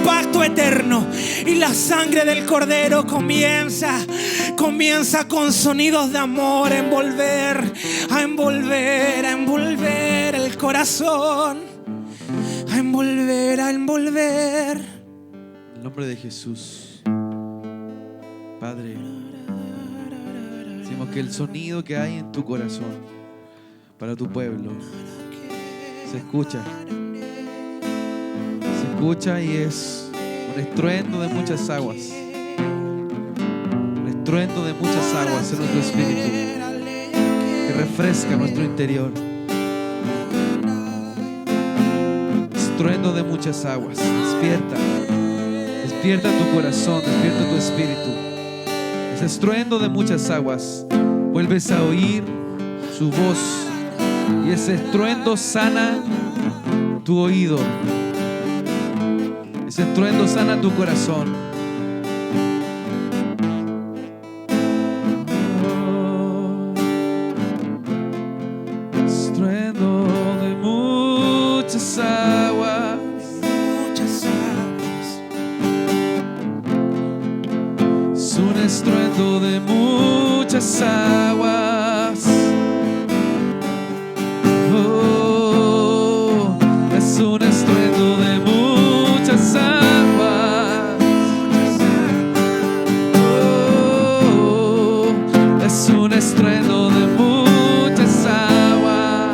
pacto eterno. Y la sangre del Cordero comienza con sonidos de amor a envolver el corazón, a envolver. En el nombre de Jesús, Padre, decimos que el sonido que hay en tu corazón para tu pueblo se escucha y es un estruendo de muchas aguas. Un estruendo de muchas aguas en nuestro espíritu que refresca nuestro interior. Estruendo de muchas aguas. Despierta tu corazón, despierta tu espíritu. Ese estruendo de muchas aguas, vuelves a oír su voz y ese estruendo sana tu oído. Ese estruendo sana tu corazón. Estruendo de muchas aguas. Es un estruendo de muchas aguas. Oh, es un estruendo de muchas aguas. Oh, es un estruendo de muchas aguas.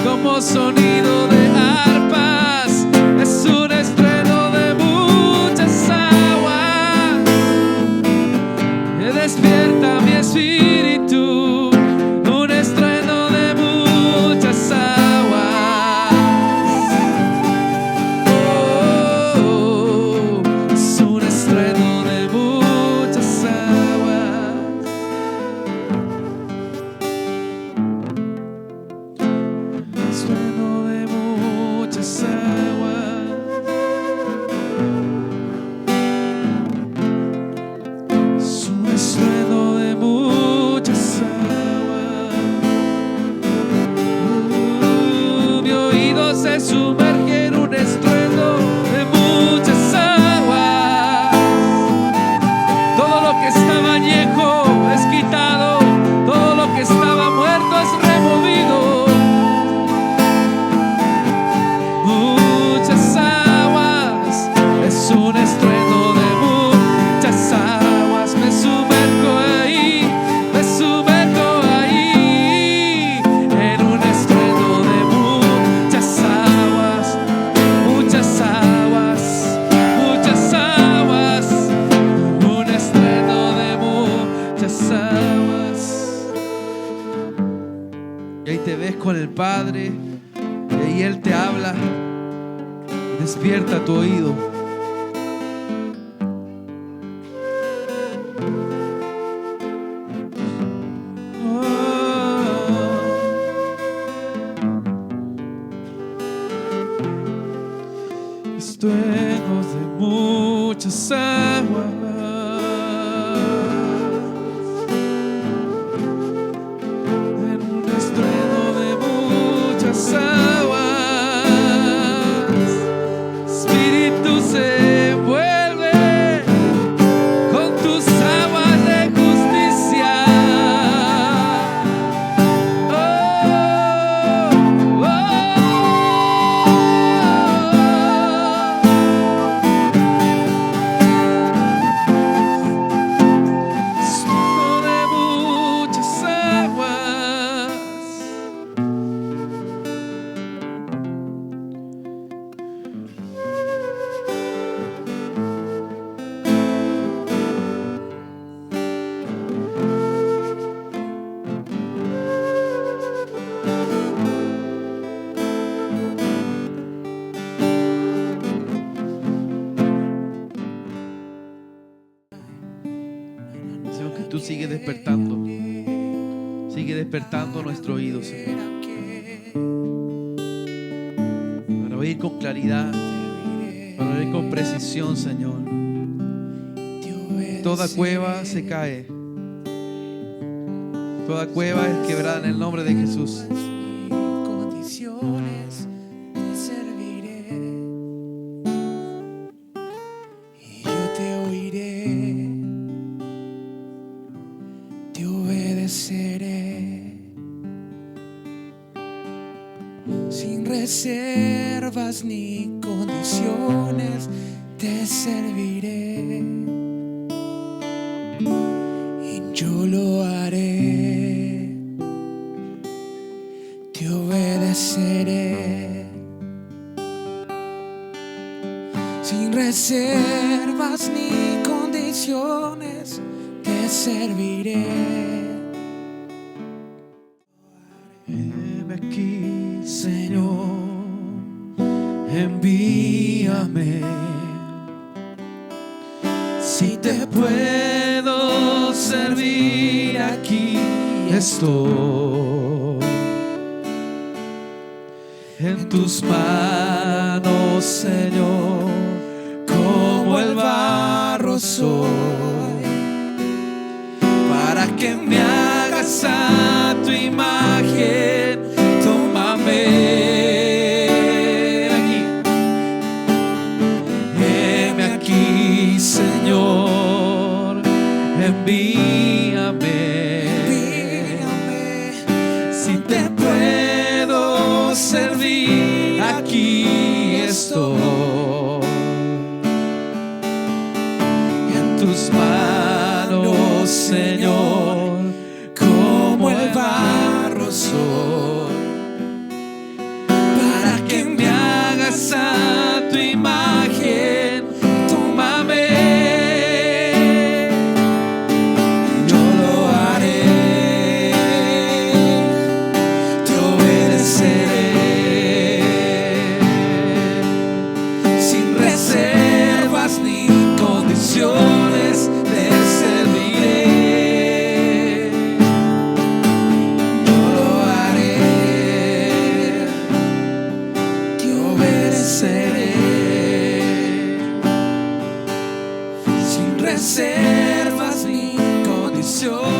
Como sonido de arpas, es un estruendo de muchas aguas. Que despierta mi espíritu, un estruendo de muchas aguas. Oh, es un estruendo de muchas aguas. Estruendo de muchas aguas. Es un estruendo de muchas aguas. Mi oído se sumerge en un estruendo de muchas aguas. Todo lo que estaba añejo es quitado, todo lo que estaba muerto es removido. Y ahí te ves con el Padre, y ahí Él te habla. Despierta tu oído. Estruendos de muchas aguas, en un estruendo de muchas aguas, Espíritu se envuelve con tus aguas de justicia. Oh, oh, oh. Señor, que tú sigues despertando nuestro oído, Señor, para oír con claridad, para oír con precisión, Señor. Toda cueva se cae, toda cueva es quebrada en el nombre de Jesús. Sin reservas ni condiciones te serviré, y yo lo haré, te obedeceré. Sin reservas ni condiciones te serviré. Heme aquí, Señor, envíame. Si te puedo servir, aquí estoy. En tus manos, Señor, como el barro soy, para que me hagas a tu imagen. Tómame aquí, heme aquí, Señor, envíame. Si te puedo servir, aquí estoy. En tus manos, Señor, como el barro soy, para que me hagas a tu imagen. Tómame, yo lo haré, te obedeceré. Sin reservas ni condiciones te serviré. Yo lo haré, te obedeceré. Sin reservas ni condiciones.